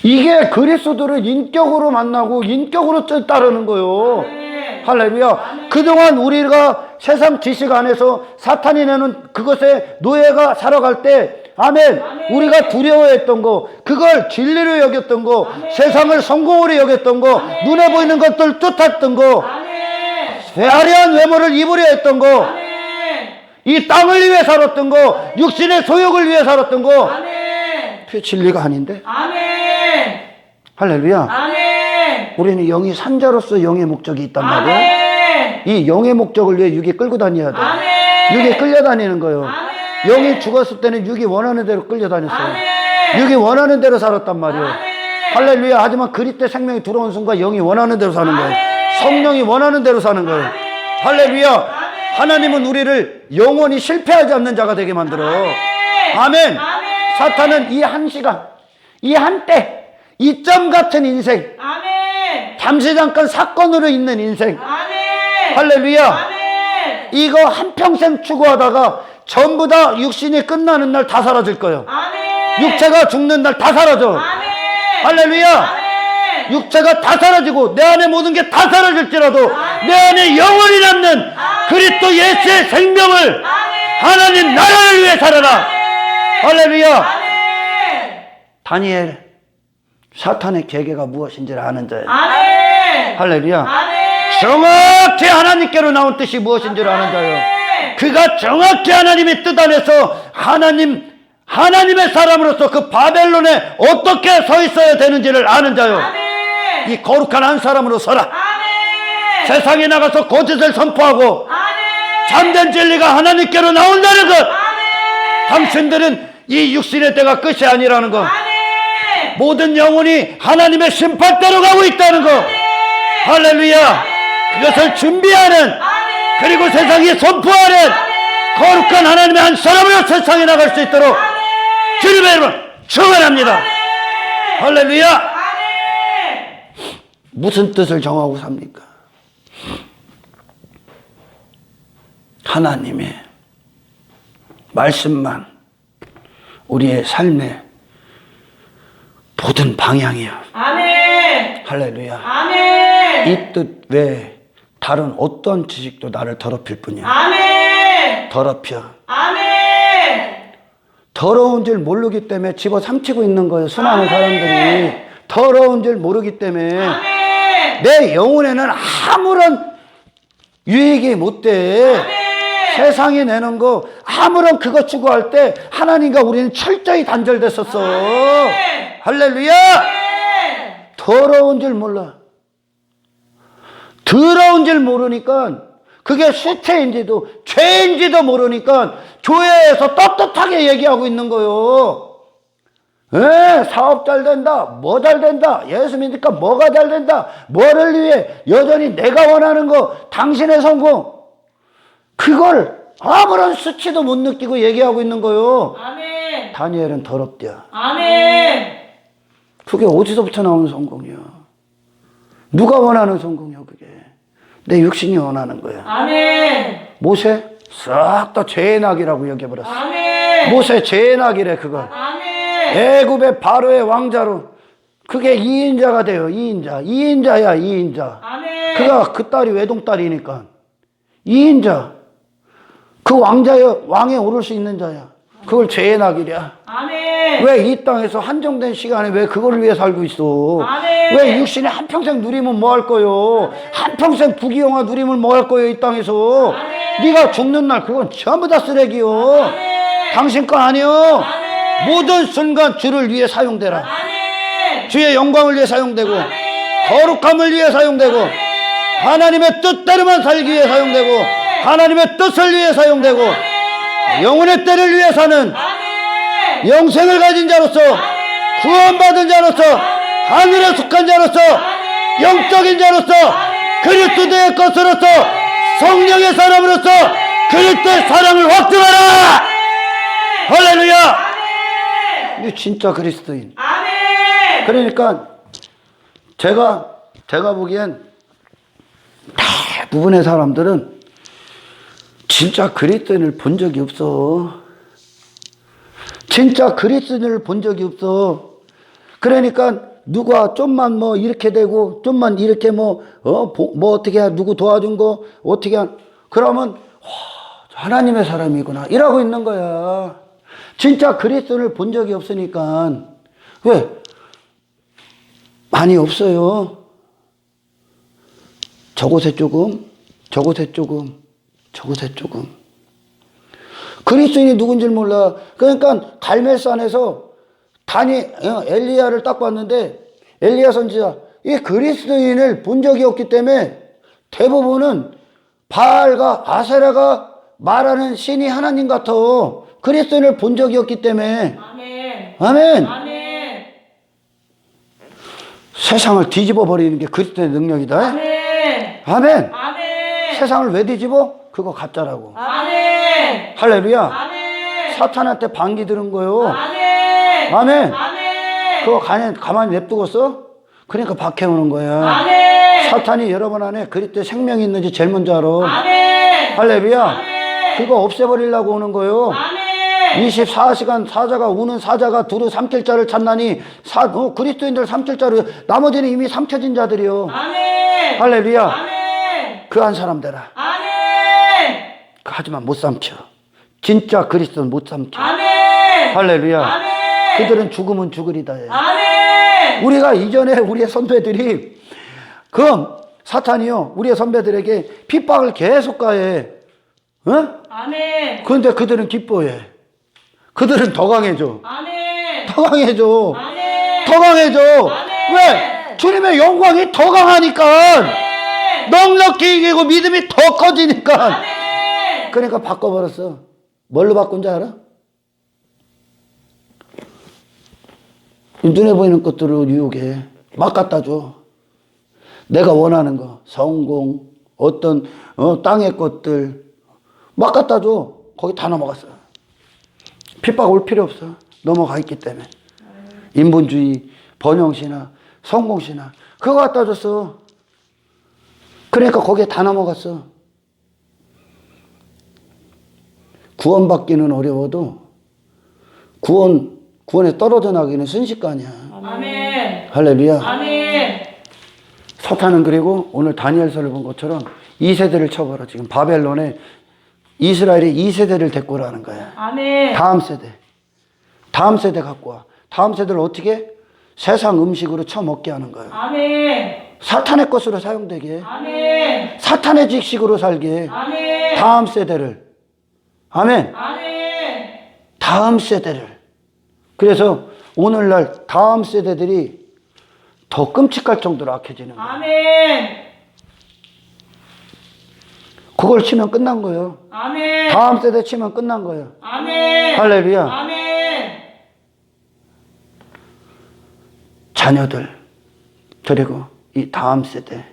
Speaker 1: 이게 그리스도를 인격으로 만나고 인격으로 따르는 거요. 할렐루야. 그동안 우리가 세상 지식 안에서 사탄이 내는 그것에 노예가 살아갈 때 아멘. 우리가 두려워했던 거, 그걸 진리로 여겼던 거, 세상을 성공으로 여겼던 거, 눈에 보이는 것들 쫓았던 거, 화려한 외모를 입으려 했던 거, 이 땅을 위해 살았던 거, 육신의 소욕을 위해 살았던 거, 그게 진리가 아닌데?
Speaker 2: 아멘.
Speaker 1: 할렐루야.
Speaker 2: 아멘.
Speaker 1: 우리는 영이 산자로서 영의 목적이 있단 말이야.
Speaker 2: 아멘.
Speaker 1: 이 영의 목적을 위해 육이 끌고 다녀야 돼.
Speaker 2: 아멘.
Speaker 1: 육이 끌려다니는 거예요.
Speaker 2: 아멘.
Speaker 1: 영이 죽었을 때는 육이 원하는 대로 끌려다녔어요.
Speaker 2: 아멘.
Speaker 1: 육이 원하는 대로 살았단 말이에요.
Speaker 2: 아멘.
Speaker 1: 할렐루야. 하지만 그리스도의 생명이 들어온 순간 영이 원하는 대로 사는 거예요.
Speaker 2: 아멘.
Speaker 1: 성령이 원하는 대로 사는 거예요.
Speaker 2: 아멘.
Speaker 1: 할렐루야.
Speaker 2: 아멘.
Speaker 1: 하나님은 우리를 영원히 실패하지 않는 자가 되게 만들어. 아멘.
Speaker 2: 아멘.
Speaker 1: 사탄은 이 한 시간, 이 한때, 이점 같은 인생,
Speaker 2: 아멘.
Speaker 1: 잠시 잠깐 사건으로 있는 인생,
Speaker 2: 아멘.
Speaker 1: 할렐루야.
Speaker 2: 아멘.
Speaker 1: 이거 한평생 추구하다가 전부 다 육신이 끝나는 날 다 사라질 거예요.
Speaker 2: 아멘.
Speaker 1: 육체가 죽는 날 다 사라져.
Speaker 2: 아멘.
Speaker 1: 할렐루야.
Speaker 2: 아멘.
Speaker 1: 육체가 다 사라지고 내 안에 모든 게 다 사라질지라도 내 안에 영원히 남는 그리스도 예수의 생명을 하나님 나라를 위해 살아라. 할렐루야.
Speaker 2: 아멘.
Speaker 1: 다니엘, 사탄의 계계가 무엇인지를 아는 자예요.
Speaker 2: 아멘.
Speaker 1: 할렐루야.
Speaker 2: 아멘.
Speaker 1: 정확히 하나님께로 나온 뜻이 무엇인지를 아는 자예요. 그가 정확히 하나님의 뜻 안에서 하나님의 사람으로서 그 바벨론에 어떻게 서 있어야 되는지를 아는 자요.
Speaker 2: 아멘.
Speaker 1: 이 거룩한 한 사람으로 서라.
Speaker 2: 아멘.
Speaker 1: 세상에 나가서 거짓을 선포하고
Speaker 2: 아멘.
Speaker 1: 참된 진리가 하나님께로 나온다는 것.
Speaker 2: 아멘.
Speaker 1: 당신들은 이 육신의 때가 끝이 아니라는 것.
Speaker 2: 아멘.
Speaker 1: 모든 영혼이 하나님의 심판대로 가고 있다는 것. 할렐루야. 그것을 준비하는, 그리고 세상에 선포하는 거룩한 하나님의 한 사람으로 세상에 나갈 수 있도록 주님의 이름으로 축원합니다. 할렐루야.
Speaker 2: 아멘.
Speaker 1: 무슨 뜻을 정하고 삽니까? 하나님의 말씀만 우리의 삶의 모든 방향이야.
Speaker 2: 아멘.
Speaker 1: 할렐루야.
Speaker 2: 아멘.
Speaker 1: 이 뜻 외에 다른 어떤 지식도 나를 더럽힐 뿐이야.
Speaker 2: 아멘.
Speaker 1: 더럽혀.
Speaker 2: 아멘.
Speaker 1: 더러운 줄 모르기 때문에 집어삼키고 있는 거예요. 수많은 사람들이. 더러운 줄 모르기 때문에
Speaker 2: 아멘.
Speaker 1: 내 영혼에는 아무런 유익이 못 돼. 세상이 내는 거 아무런 그거 추구할 때 하나님과 우리는 철저히 단절됐었어. 할렐루야. 더러운 줄 몰라. 더러운 줄 모르니까 그게 수태인지도 죄인지도 모르니까 교회에서 떳떳하게 얘기하고 있는 거요. 사업 잘 된다, 뭐 잘 된다, 예수 믿으니까 뭐가 잘 된다, 뭐를 위해 여전히 내가 원하는 거, 당신의 성공, 그걸 아무런 수치도 못 느끼고 얘기하고 있는 거요.
Speaker 2: 아멘.
Speaker 1: 다니엘은 더럽대요.
Speaker 2: 아멘.
Speaker 1: 그게 어디서부터 나오는 성공이야? 누가 원하는 성공이야 그게? 내 육신이 원하는 거야.
Speaker 2: 아멘.
Speaker 1: 모세 싹 다 죄의 낙이라고 여겨버렸어.
Speaker 2: 아멘.
Speaker 1: 모세 죄의 낙이래 그거.
Speaker 2: 아멘.
Speaker 1: 애굽의 바로의 왕자로 그게 2인자가 돼요. 2인자야 2인자.
Speaker 2: 아멘.
Speaker 1: 그가 그 딸이 외동딸이니까 2인자. 그 왕에 오를 수 있는 자야. 그걸 죄의 낙이랴.
Speaker 2: 아멘.
Speaker 1: 왜 이 땅에서 한정된 시간에 왜 그걸 위해 살고 있어?
Speaker 2: 아멘.
Speaker 1: 왜 육신에 한평생 누리면 뭐 할 거요? 한평생 부귀영화 누리면 뭐 할 거요 이 땅에서? 네가 죽는 날 그건 전부 다 쓰레기요. 당신 거 아니요. 모든 순간 주를 위해 사용되라.
Speaker 2: 아멘.
Speaker 1: 주의 영광을 위해 사용되고 거룩함을 위해 사용되고 하나님의 뜻대로만 살기 위해 사용되고 하나님의 뜻을 위해 사용되고 영혼의 때를 위해 사는 영생을 가진 자로서 구원받은 자로서 하늘에 속한 자로서 영적인 자로서 그리스도의 것으로서 성령의 사람으로서 그리스도의 사랑을 확증하라. 할렐루야. 이 진짜 그리스도인. 그러니까 제가 보기엔 대부분의 사람들은 진짜 그리스도인을 본 적이 없어. 진짜 그리스도인을 본 적이 없어. 그러니까 누가 좀만 뭐 이렇게 되고 좀만 이렇게 뭐 어떻게 해, 누구 도와준 거 어떻게 그러면 와, 하나님의 사람이구나 이러고 있는 거야. 진짜 그리스도인을 본 적이 없으니까. 왜? 많이 없어요. 저곳에 조금, 저곳에 조금, 저곳에 조금. 그리스도인이 누군지 몰라. 그러니까 갈멜산에서 엘리야를 딱 봤는데 엘리야 선지자 이 그리스도인을 본 적이 없기 때문에 대부분은 바알과 아세라가 말하는 신이 하나님 같아. 그리스도인을 본 적이 없기 때문에.
Speaker 2: 아멘.
Speaker 1: 아멘.
Speaker 2: 아멘.
Speaker 1: 세상을 뒤집어 버리는 게 그리스도의 능력이다.
Speaker 2: 아멘.
Speaker 1: 아멘.
Speaker 2: 아멘.
Speaker 1: 세상을 왜 뒤집어? 그거 가짜라고.
Speaker 2: 아멘.
Speaker 1: 할렐루야.
Speaker 2: 아멘.
Speaker 1: 사탄한테 반기 들은 거요.
Speaker 2: 아멘.
Speaker 1: 아멘.
Speaker 2: 아멘.
Speaker 1: 그거 가만히 냅두겠어? 그러니까 박해오는 거야.
Speaker 2: 아멘.
Speaker 1: 사탄이 여러분 안에 그리스도의 생명이 있는지 제일 먼저 알아.
Speaker 2: 아멘.
Speaker 1: 할렐루야.
Speaker 2: 아멘.
Speaker 1: 그거 없애버리려고 오는 거요.
Speaker 2: 아멘.
Speaker 1: 24시간 사자가 우는 사자가 두루 삼킬 자를 찾나니 그리스도인들 삼킬 자를 나머지는 이미 삼켜진 자들이요.
Speaker 2: 아멘.
Speaker 1: 할렐루야.
Speaker 2: 아멘.
Speaker 1: 그 한 사람 되라.
Speaker 2: 아멘.
Speaker 1: 하지만 못 삼켜. 진짜 그리스도는 못 삼켜.
Speaker 2: 아멘.
Speaker 1: 할렐루야.
Speaker 2: 아멘.
Speaker 1: 그들은 죽으면 죽으리다.
Speaker 2: 아멘.
Speaker 1: 우리가 이전에 우리의 선배들이 사탄이요 우리의 선배들에게 핍박을 계속 가해.
Speaker 2: 아멘.
Speaker 1: 그런데 그들은 기뻐해. 그들은 더 강해져.
Speaker 2: 아멘.
Speaker 1: 더 강해져.
Speaker 2: 아멘.
Speaker 1: 더 강해져.
Speaker 2: 아멘.
Speaker 1: 왜? 주님의 영광이 더 강하니까.
Speaker 2: 아멘.
Speaker 1: 넉넉히 이기고 믿음이 더 커지니까.
Speaker 2: 아멘.
Speaker 1: 그러니까 바꿔버렸어. 뭘로 바꾼 줄 알아? 눈에 보이는 것들을 유혹해. 막 갖다 줘. 내가 원하는 거, 성공, 어떤 땅의 것들 막 갖다 줘. 거기 다 넘어갔어. 핍박 올 필요 없어. 넘어가 있기 때문에. 인본주의, 번영신화, 성공신화 그거 갖다 줬어. 그러니까 거기에 다 넘어갔어. 구원받기는 어려워도 구원에 떨어져 나기는 순식간이야.
Speaker 2: 아멘.
Speaker 1: 할렐루야.
Speaker 2: 아멘.
Speaker 1: 사탄은 그리고 오늘 다니엘서를 본 것처럼 2세대를 쳐버려. 지금 바벨론에 이스라엘이 2세대를 데리고 오라는 거야.
Speaker 2: 아멘.
Speaker 1: 다음 세대 갖고 와. 다음 세대를 어떻게? 세상 음식으로 처먹게 하는 거야.
Speaker 2: 아멘.
Speaker 1: 사탄의 것으로 사용되게.
Speaker 2: 아멘.
Speaker 1: 사탄의 직식으로 살게.
Speaker 2: 아멘.
Speaker 1: 다음 세대를. 아멘.
Speaker 2: 아멘.
Speaker 1: 다음 세대를. 그래서 오늘날 다음 세대들이 더 끔찍할 정도로 악해지는 거야.
Speaker 2: 아멘.
Speaker 1: 그걸 치면 끝난 거예요.
Speaker 2: 아멘.
Speaker 1: 다음 세대 치면 끝난 거예요.
Speaker 2: 아멘.
Speaker 1: 할렐루야.
Speaker 2: 아멘.
Speaker 1: 자녀들 그리고 이 다음 세대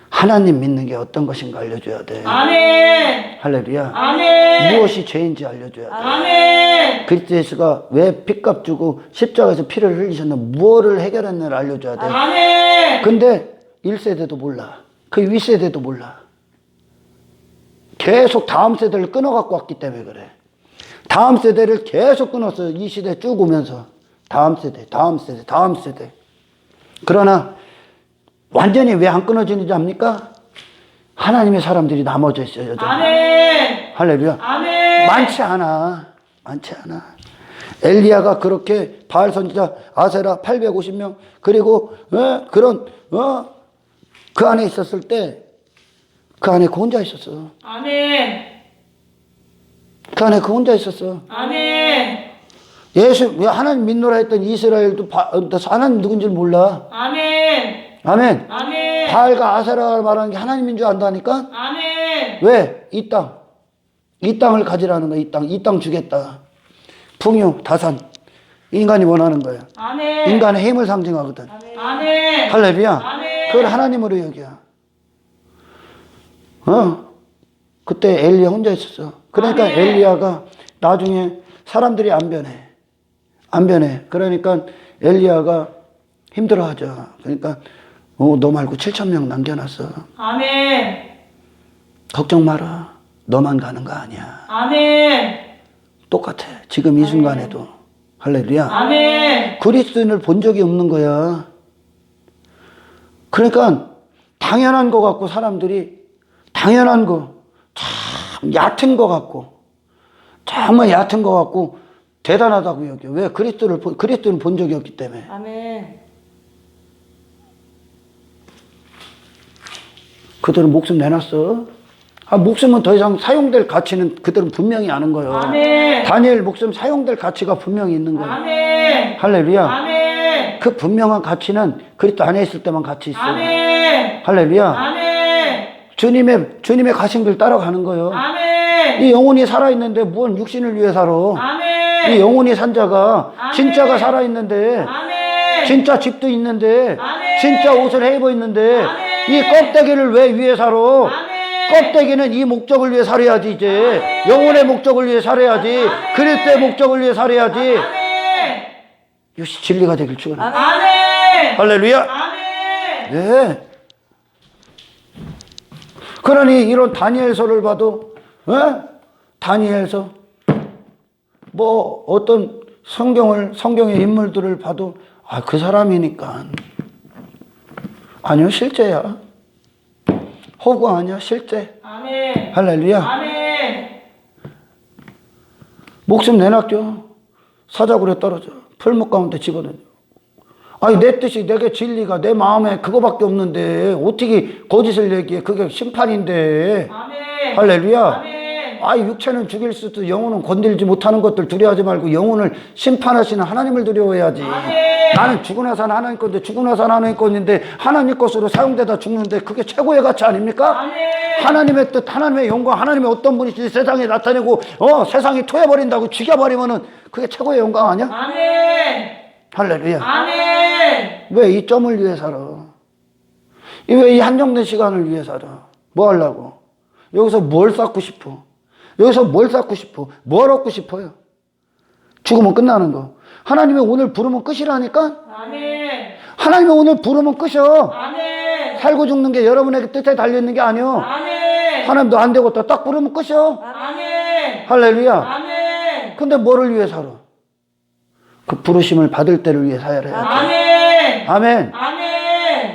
Speaker 1: 하나님 믿는 게 어떤 것인가 알려줘야 돼.
Speaker 2: 아멘.
Speaker 1: 할렐루야.
Speaker 2: 아멘.
Speaker 1: 무엇이 죄인지 알려줘야 돼.
Speaker 2: 아멘.
Speaker 1: 그리스도 예수가 왜 핏값 주고 십자가에서 피를 흘리셨나 무엇을 해결했나를 알려줘야 돼.
Speaker 2: 아멘.
Speaker 1: 근데 1세대도 몰라. 그 윗세대도 몰라. 계속 다음 세대를 끊어갖고 왔기 때문에 그래. 다음 세대를 계속 끊었어요. 이 시대 쭉 오면서. 다음 세대, 다음 세대, 다음 세대. 그러나 완전히 왜 안 끊어지는지 압니까? 하나님의 사람들이 나머져 있어요. 여전히.
Speaker 2: 아멘.
Speaker 1: 할렐루야.
Speaker 2: 아멘.
Speaker 1: 많지 않아. 많지 않아. 엘리야가 그렇게 바알 선지자 아세라 850명 그리고 그 안에 있었을 때 그 안에 그 혼자 있었어.
Speaker 2: 아멘.
Speaker 1: 그 안에 그 혼자 있었어.
Speaker 2: 아멘.
Speaker 1: 왜 하나님 믿노라 했던 이스라엘도 하나님 누군지 몰라.
Speaker 2: 아멘.
Speaker 1: 아멘.
Speaker 2: 아멘.
Speaker 1: 바알과 아세라가 말하는 게 하나님인 줄 안다니까?
Speaker 2: 아멘.
Speaker 1: 왜? 이 땅을 가지라는 거야. 이 땅 주겠다. 풍요, 다산. 인간이 원하는 거야.
Speaker 2: 아멘.
Speaker 1: 인간의 힘을 상징하거든.
Speaker 2: 아멘.
Speaker 1: 할렐루야.
Speaker 2: 아멘.
Speaker 1: 그걸 하나님으로 여겨. 그때 엘리야 혼자 있었어. 그러니까
Speaker 2: 아멘.
Speaker 1: 엘리야가 나중에 사람들이 안 변해. 그러니까 엘리야가 힘들어하죠. 그러니까 너 말고 7,000명 남겨놨어.
Speaker 2: 아멘.
Speaker 1: 걱정 마라. 너만 가는 거 아니야.
Speaker 2: 아멘.
Speaker 1: 똑같아. 지금 이 순간에도. 할렐루야.
Speaker 2: 아멘.
Speaker 1: 그리스도인을 본 적이 없는 거야. 그러니까 당연한 거 같고 사람들이 당연한 거, 참 얕은 거 같고 정말 얕은 거 같고 대단하다고 여겨. 왜? 그리스도를 본 적이 없기 때문에.
Speaker 2: 아멘.
Speaker 1: 그들은 목숨 내놨어. 목숨은 더 이상 사용될 가치는 그들은 분명히 아는 거예요.
Speaker 2: 아멘.
Speaker 1: 다니엘 목숨 사용될 가치가 분명히 있는 거예요.
Speaker 2: 아멘.
Speaker 1: 할렐루야.
Speaker 2: 아멘.
Speaker 1: 그 분명한 가치는 그리스도 안에 있을 때만 가치 있어요.
Speaker 2: 아멘.
Speaker 1: 할렐루야.
Speaker 2: 아멘.
Speaker 1: 주님의 가신 따라가는 거예요.
Speaker 2: 아멘.
Speaker 1: 이 영혼이 살아있는데 무슨 육신을 위해 살아.
Speaker 2: 아멘.
Speaker 1: 이 영혼이 산 자가
Speaker 2: 아멘.
Speaker 1: 진짜가 살아있는데
Speaker 2: 아멘.
Speaker 1: 진짜 집도 있는데
Speaker 2: 아멘.
Speaker 1: 진짜 옷을 해 입어 있는데
Speaker 2: 아멘.
Speaker 1: 이 껍데기를 왜 위해 살아?
Speaker 2: 아멘.
Speaker 1: 껍데기는 이 목적을 위해 살아야지. 이제
Speaker 2: 아멘.
Speaker 1: 영혼의 목적을 위해 살아야지.
Speaker 2: 아멘.
Speaker 1: 그리스도의 목적을 위해 살아야지.
Speaker 2: 아멘.
Speaker 1: 이것이 진리가 되길 축원합니다.
Speaker 2: 아멘.
Speaker 1: 할렐루야.
Speaker 2: 아멘.
Speaker 1: 네. 그러니 이런 다니엘서를 봐도 다니엘서 뭐 어떤 성경의 인물들을 봐도 그 사람이니까 아니요 실제야. 호구 아니야 실제.
Speaker 2: 아멘.
Speaker 1: 할렐루야.
Speaker 2: 아멘.
Speaker 1: 목숨 내놨죠. 사자굴에 떨어져 풀목 가운데 집어넣어. 내 뜻이 내게 진리가 내 마음에 그거밖에 없는데 어떻게 거짓을 얘기해. 그게 심판인데.
Speaker 2: 아멘.
Speaker 1: 할렐루야.
Speaker 2: 아멘.
Speaker 1: 육체는 죽일 수도 영혼은 건들지 못하는 것들 두려워하지 말고 영혼을 심판하시는 하나님을 두려워해야지.
Speaker 2: 아멘.
Speaker 1: 나는 죽고 나서는 하나님 건데 죽고 나서는 하나님 건인데 하나님 것으로 사용되다 죽는데 그게 최고의 가치 아닙니까?
Speaker 2: 아멘.
Speaker 1: 하나님의 뜻, 하나님의 영광, 하나님의 어떤 분이신지 세상에 나타내고 세상이 토해버린다고 죽여버리면은 그게 최고의 영광 아니야?
Speaker 2: 아멘.
Speaker 1: 할렐루야.
Speaker 2: 아멘.
Speaker 1: 왜 이 점을 위해 살아? 왜 이 한정된 시간을 위해 살아? 뭐 하려고? 여기서 뭘 쌓고 싶어? 여기서 뭘 쌓고 싶어? 뭘 얻고 싶어요? 죽으면 끝나는 거. 하나님이 오늘 부르면 끝이라니까?
Speaker 2: 아멘.
Speaker 1: 하나님이 오늘 부르면 끝이요.
Speaker 2: 아멘.
Speaker 1: 살고 죽는 게 여러분에게 뜻에 달려있는 게 아니요.
Speaker 2: 아멘.
Speaker 1: 하나님도 안 되고 딱 부르면 끝이요.
Speaker 2: 아멘.
Speaker 1: 할렐루야.
Speaker 2: 아멘.
Speaker 1: 근데 뭐를 위해 살아? 그 부르심을 받을 때를 위해 살아야지.
Speaker 2: 아멘.
Speaker 1: 아멘.
Speaker 2: 아멘.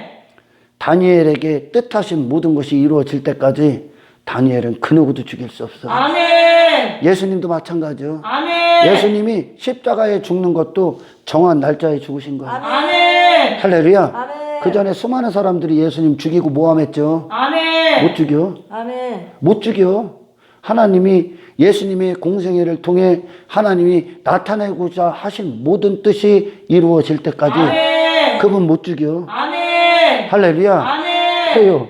Speaker 1: 다니엘에게 뜻하신 모든 것이 이루어질 때까지 다니엘은 그 누구도 죽일 수 없어.
Speaker 2: 아멘.
Speaker 1: 예수님도 마찬가지요.
Speaker 2: 아멘.
Speaker 1: 예수님이 십자가에 죽는 것도 정한 날짜에 죽으신 거예요.
Speaker 2: 아멘.
Speaker 1: 할렐루야.
Speaker 3: 아멘.
Speaker 1: 그 전에 수많은 사람들이 예수님 죽이고 모함했죠.
Speaker 2: 아멘.
Speaker 1: 못 죽여.
Speaker 3: 아멘.
Speaker 1: 못 죽여. 하나님이 예수님의 공생애를 통해 하나님이 나타내고자 하신 모든 뜻이 이루어질 때까지
Speaker 2: 아멘.
Speaker 1: 그분 못 죽여.
Speaker 2: 아멘.
Speaker 1: 할렐루야.
Speaker 2: 아멘.
Speaker 1: 해요.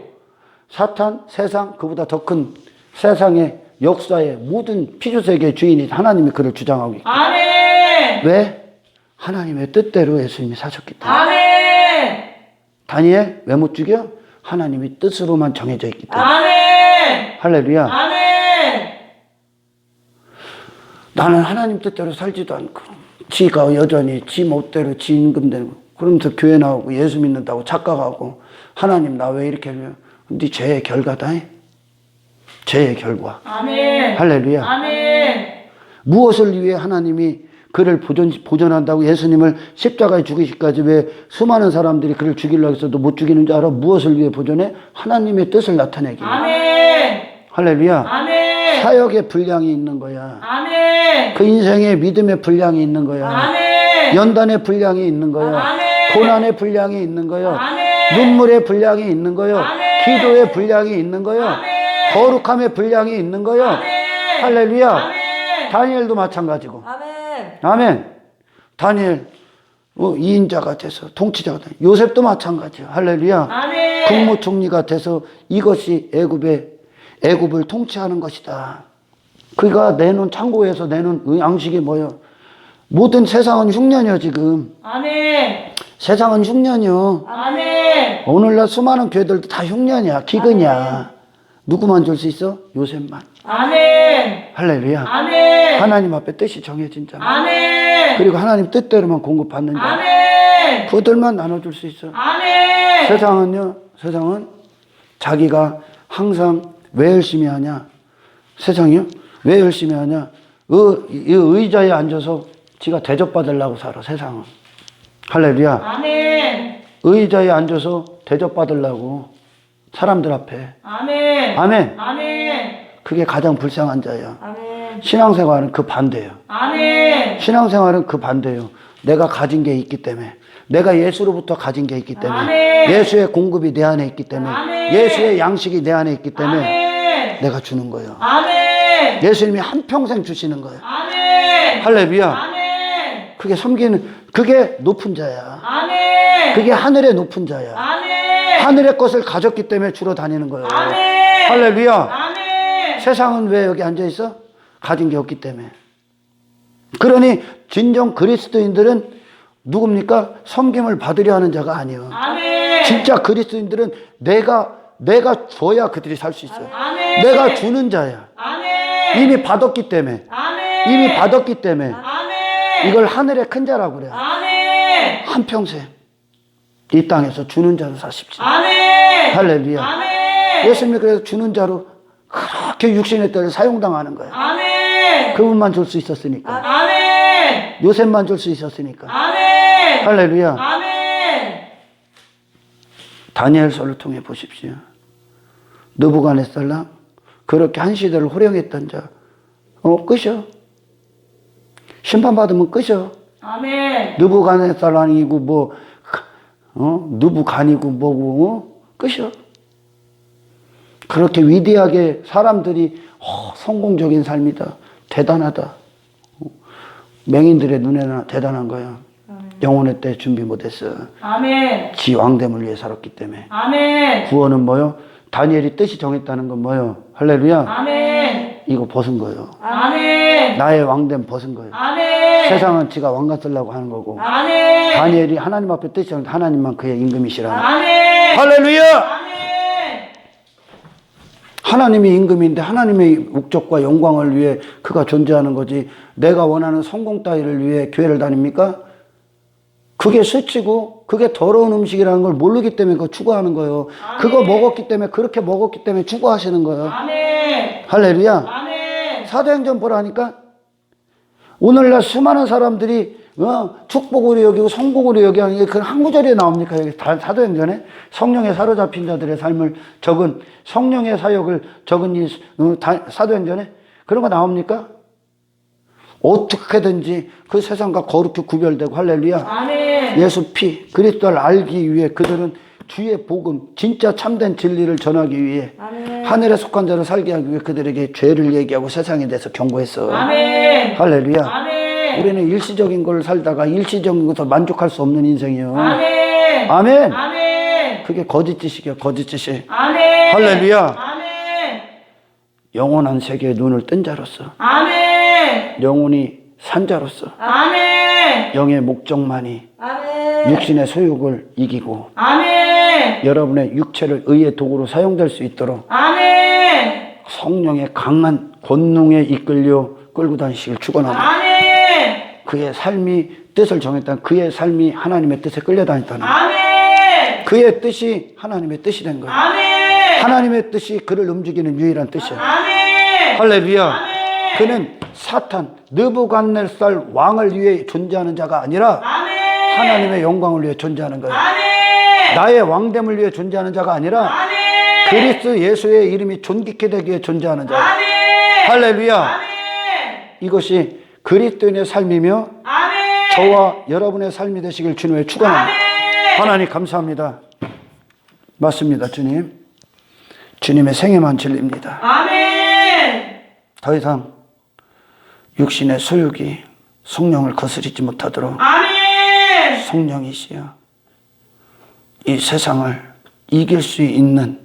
Speaker 1: 사탄, 세상, 그보다 더 큰 세상의 역사의 모든 피조세계의 주인이 하나님이 그를 주장하고 있고.
Speaker 2: 아멘.
Speaker 1: 왜? 하나님의 뜻대로 예수님이 사셨기 때문에.
Speaker 2: 아멘.
Speaker 1: 다니엘 왜 못 죽여? 하나님이 뜻으로만 정해져 있기 때문에.
Speaker 2: 아멘.
Speaker 1: 할렐루야.
Speaker 2: 아멘.
Speaker 1: 나는 하나님 뜻대로 살지도 않고 지가 여전히 지 멋대로 지 임금대로 그러면서 교회 나오고 예수 믿는다고 착각하고 하나님 나 왜 이렇게 하면 네 죄의 결과다. 죄의 결과.
Speaker 2: 아멘.
Speaker 1: 할렐루야.
Speaker 2: 아멘.
Speaker 1: 무엇을 위해 하나님이 그를 보존한다고 예수님을 십자가에 죽이기까지 왜 수많은 사람들이 그를 죽이려고 해서도 못 죽이는 줄 알아? 무엇을 위해 보존해? 하나님의 뜻을 나타내기.
Speaker 2: 아멘.
Speaker 1: 할렐루야.
Speaker 2: 아멘.
Speaker 1: 사역의 분량이 있는 거야.
Speaker 2: 아멘.
Speaker 1: 그 인생의 믿음의 분량이 있는 거야.
Speaker 2: 아멘.
Speaker 1: 연단의 분량이 있는 거야.
Speaker 2: 아멘.
Speaker 1: 고난의 분량이 있는 거야.
Speaker 2: 아멘.
Speaker 1: 눈물의 분량이 있는 거야.
Speaker 2: 아멘.
Speaker 1: 기도의 분량이 있는 거야.
Speaker 2: 아멘.
Speaker 1: 거룩함의 분량이 있는 거야.
Speaker 2: 아멘.
Speaker 1: 할렐루야.
Speaker 2: 아멘.
Speaker 1: 다니엘도 마찬가지고.
Speaker 3: 아멘.
Speaker 1: 아멘. 다니엘 2인자가 돼서 통치자가 돼. 요셉도 마찬가지야. 할렐루야.
Speaker 2: 아멘.
Speaker 1: 국무총리가 돼서 이것이 애굽을 통치하는 것이다. 그가 내놓은 창고에서 내놓은 양식이 뭐요? 모든 세상은 흉년이요 지금.
Speaker 2: 아멘.
Speaker 1: 세상은 흉년이요.
Speaker 2: 아멘.
Speaker 1: 오늘날 수많은 교회들도 다 흉년이야. 기근이야. 누구만 줄 수 있어? 요셉만.
Speaker 2: 아멘.
Speaker 1: 할렐루야.
Speaker 2: 아멘.
Speaker 1: 하나님 앞에 뜻이 정해진 자.
Speaker 2: 아멘.
Speaker 1: 그리고 하나님 뜻대로만 공급받는 자.
Speaker 2: 아멘.
Speaker 1: 그들만 나눠줄 수 있어.
Speaker 2: 아멘.
Speaker 1: 세상은 자기가 항상 왜 열심히 하냐? 세상이요? 왜 열심히 하냐? 이 의자에 앉아서 지가 대접받으려고 살아, 세상은. 할렐루야.
Speaker 2: 아멘.
Speaker 1: 의자에 앉아서 대접받으려고 사람들 앞에.
Speaker 2: 아멘.
Speaker 1: 아멘.
Speaker 2: 아멘.
Speaker 1: 그게 가장 불쌍한 자야.
Speaker 2: 아멘.
Speaker 1: 신앙생활은 그 반대예요.
Speaker 2: 아멘.
Speaker 1: 신앙생활은 그 반대예요. 내가 가진 게 있기 때문에, 내가 예수로부터 가진 게 있기 때문에,
Speaker 2: 아멘.
Speaker 1: 예수의 공급이 내 안에 있기 때문에,
Speaker 2: 아멘.
Speaker 1: 예수의 양식이 내 안에 있기 때문에
Speaker 2: 아멘.
Speaker 1: 내가 주는 거예요.
Speaker 2: 아멘.
Speaker 1: 예수님이 한평생 주시는 거예요.
Speaker 2: 아멘.
Speaker 1: 할렐루야.
Speaker 2: 아멘.
Speaker 1: 그게 섬기는, 그게 높은 자야.
Speaker 2: 아멘.
Speaker 1: 그게 하늘의 높은 자야.
Speaker 2: 아멘.
Speaker 1: 하늘의 것을 가졌기 때문에 주러 다니는 거예요.
Speaker 2: 아멘.
Speaker 1: 할렐루야.
Speaker 2: 아멘.
Speaker 1: 세상은 왜 여기 앉아 있어? 가진 게 없기 때문에. 그러니 진정 그리스도인들은 누굽니까? 섬김을 받으려 하는 자가 아니에요.
Speaker 2: 아멘.
Speaker 1: 진짜 그리스도인들은 내가 줘야 그들이 살 수 있어요.
Speaker 2: 아멘.
Speaker 1: 내가 주는 자야.
Speaker 2: 아멘.
Speaker 1: 이미 받았기 때문에.
Speaker 2: 아멘.
Speaker 1: 이미 받았기 때문에.
Speaker 2: 아멘.
Speaker 1: 이걸 하늘의 큰 자라고 그래요.
Speaker 2: 아멘.
Speaker 1: 한평생 이 땅에서 주는 자로 사십시오.
Speaker 2: 아멘.
Speaker 1: 할렐루야.
Speaker 2: 아멘.
Speaker 1: 예수님이 그래서 주는 자로 그렇게 육신의 때를 사용당하는 거예요.
Speaker 2: 아멘.
Speaker 1: 그분만 줄 수 있었으니까.
Speaker 2: 아멘.
Speaker 1: 요셉만 줄 수 있었으니까.
Speaker 2: 아멘.
Speaker 1: 할렐루야.
Speaker 2: 아멘.
Speaker 1: 다니엘서를 통해 보십시오. 느부갓네살랑 그렇게 한 시대를 호령했던 자, 끝이요. 심판받으면 끝이요.
Speaker 2: 아멘.
Speaker 1: 느부갓네살 아니고 느부간이고 뭐고, 끝이요. 그렇게 위대하게 사람들이 성공적인 삶이다, 대단하다, 맹인들의 눈에는 대단한 거야. 영혼의 때 준비 못했어.
Speaker 2: 아멘.
Speaker 1: 지 왕됨을 위해 살았기 때문에.
Speaker 2: 아멘.
Speaker 1: 구원은 뭐요? 다니엘이 뜻이 정했다는 건 뭐요? 할렐루야.
Speaker 2: 아멘.
Speaker 1: 이거 벗은 거예요.
Speaker 2: 아멘.
Speaker 1: 나의 왕됨 벗은 거예요.
Speaker 2: 아멘.
Speaker 1: 세상은 지가 왕 같으려고 하는 거고,
Speaker 2: 아멘.
Speaker 1: 다니엘이 하나님 앞에 뜻이 정했, 하나님만 그의 임금이시라.
Speaker 2: 아멘.
Speaker 1: 할렐루야.
Speaker 2: 아멘.
Speaker 1: 하나님이 임금인데 하나님의 목적과 영광을 위해 그가 존재하는 거지, 내가 원하는 성공 따위를 위해 교회를 다닙니까? 그게 수치고 그게 더러운 음식이라는 걸 모르기 때문에 그거 추구하는 거예요.
Speaker 2: 아멘.
Speaker 1: 그거 먹었기 때문에, 그렇게 먹었기 때문에 추구하시는 거예요.
Speaker 2: 아멘.
Speaker 1: 할렐루야.
Speaker 2: 아멘.
Speaker 1: 사도행전 보라니까 오늘날 수많은 사람들이 축복으로 여기고 성공으로 여기하는 게 그건 한 구절에 나옵니까? 여기 사도행전에 성령에 사로잡힌 자들의 삶을 적은, 성령의 사역을 적은 이 사도행전에 그런 거 나옵니까? 어떻게든지 그 세상과 거룩히 구별되고, 할렐루야.
Speaker 2: 아멘.
Speaker 1: 예수 피, 그리스도를 알기 위해 그들은 주의 복음, 진짜 참된 진리를 전하기 위해,
Speaker 2: 아멘.
Speaker 1: 하늘에 속한 자를 살게 하기 위해 그들에게 죄를 얘기하고 세상에 대해서 경고했어.
Speaker 2: 아멘.
Speaker 1: 할렐루야.
Speaker 2: 아멘.
Speaker 1: 우리는 일시적인 걸 살다가 일시적인 것을 만족할 수 없는 인생이요.
Speaker 2: 아멘.
Speaker 1: 아멘.
Speaker 2: 아멘.
Speaker 1: 그게 거짓짓이야, 거짓짓이.
Speaker 2: 아멘.
Speaker 1: 할렐루야.
Speaker 2: 아멘.
Speaker 1: 영원한 세계에 눈을 뜬 자로서,
Speaker 2: 아멘.
Speaker 1: 영혼이 산 자로서,
Speaker 2: 아멘.
Speaker 1: 영의 목적만이
Speaker 2: 아멘.
Speaker 1: 육신의 소욕을 이기고
Speaker 2: 아멘.
Speaker 1: 여러분의 육체를 의의 도구로 사용될 수 있도록
Speaker 2: 아멘.
Speaker 1: 성령의 강한 권능에 끌고 다니시길 축원합니다.
Speaker 2: 아멘.
Speaker 1: 그의 삶이 뜻을 정했다는, 그의 삶이 하나님의 뜻에 끌려다녔다는,
Speaker 2: 아멘.
Speaker 1: 그의 뜻이 하나님의 뜻이 된 거예요.
Speaker 2: 아멘.
Speaker 1: 하나님의 뜻이 그를 움직이는 유일한 뜻이에요.
Speaker 2: 아멘.
Speaker 1: 할렐루야.
Speaker 2: 아멘.
Speaker 1: 그는 사탄 느부갓네살 왕을 위해 존재하는 자가 아니라
Speaker 2: 아멘.
Speaker 1: 하나님의 영광을 위해 존재하는 거예요.
Speaker 2: 아멘.
Speaker 1: 나의 왕됨을 위해 존재하는 자가 아니라
Speaker 2: 아멘.
Speaker 1: 그리스도 예수의 이름이 존귀케 되기 위해 존재하는 자예요.
Speaker 2: 아멘.
Speaker 1: 할렐루야.
Speaker 2: 아멘.
Speaker 1: 이것이 그리스도인의 삶이며
Speaker 2: 아멘.
Speaker 1: 저와 여러분의 삶이 되시길 주님의 축원합니다.
Speaker 2: 아멘.
Speaker 1: 하나님 감사합니다. 맞습니다, 주님. 주님의 생애만 진리입니다.
Speaker 2: 아멘.
Speaker 1: 더 이상 육신의 소욕이 성령을 거스리지 못하도록
Speaker 2: 아멘.
Speaker 1: 성령이시여 이 세상을 이길 수 있는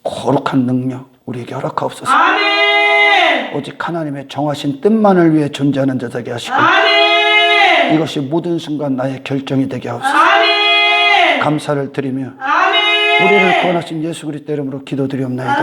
Speaker 1: 거룩한 능력 우리에게 허락하옵소서.
Speaker 2: 아멘.
Speaker 1: 오직 하나님의 정하신 뜻만을 위해 존재하는 자 되게 하시고,
Speaker 2: 아멘.
Speaker 1: 이것이 모든 순간 나의 결정이 되게 하옵소서.
Speaker 2: 아멘.
Speaker 1: 감사를 드리며
Speaker 2: 아멘.
Speaker 1: 우리를 구원하신 예수 그리스도 이름으로 기도드리옵나이다.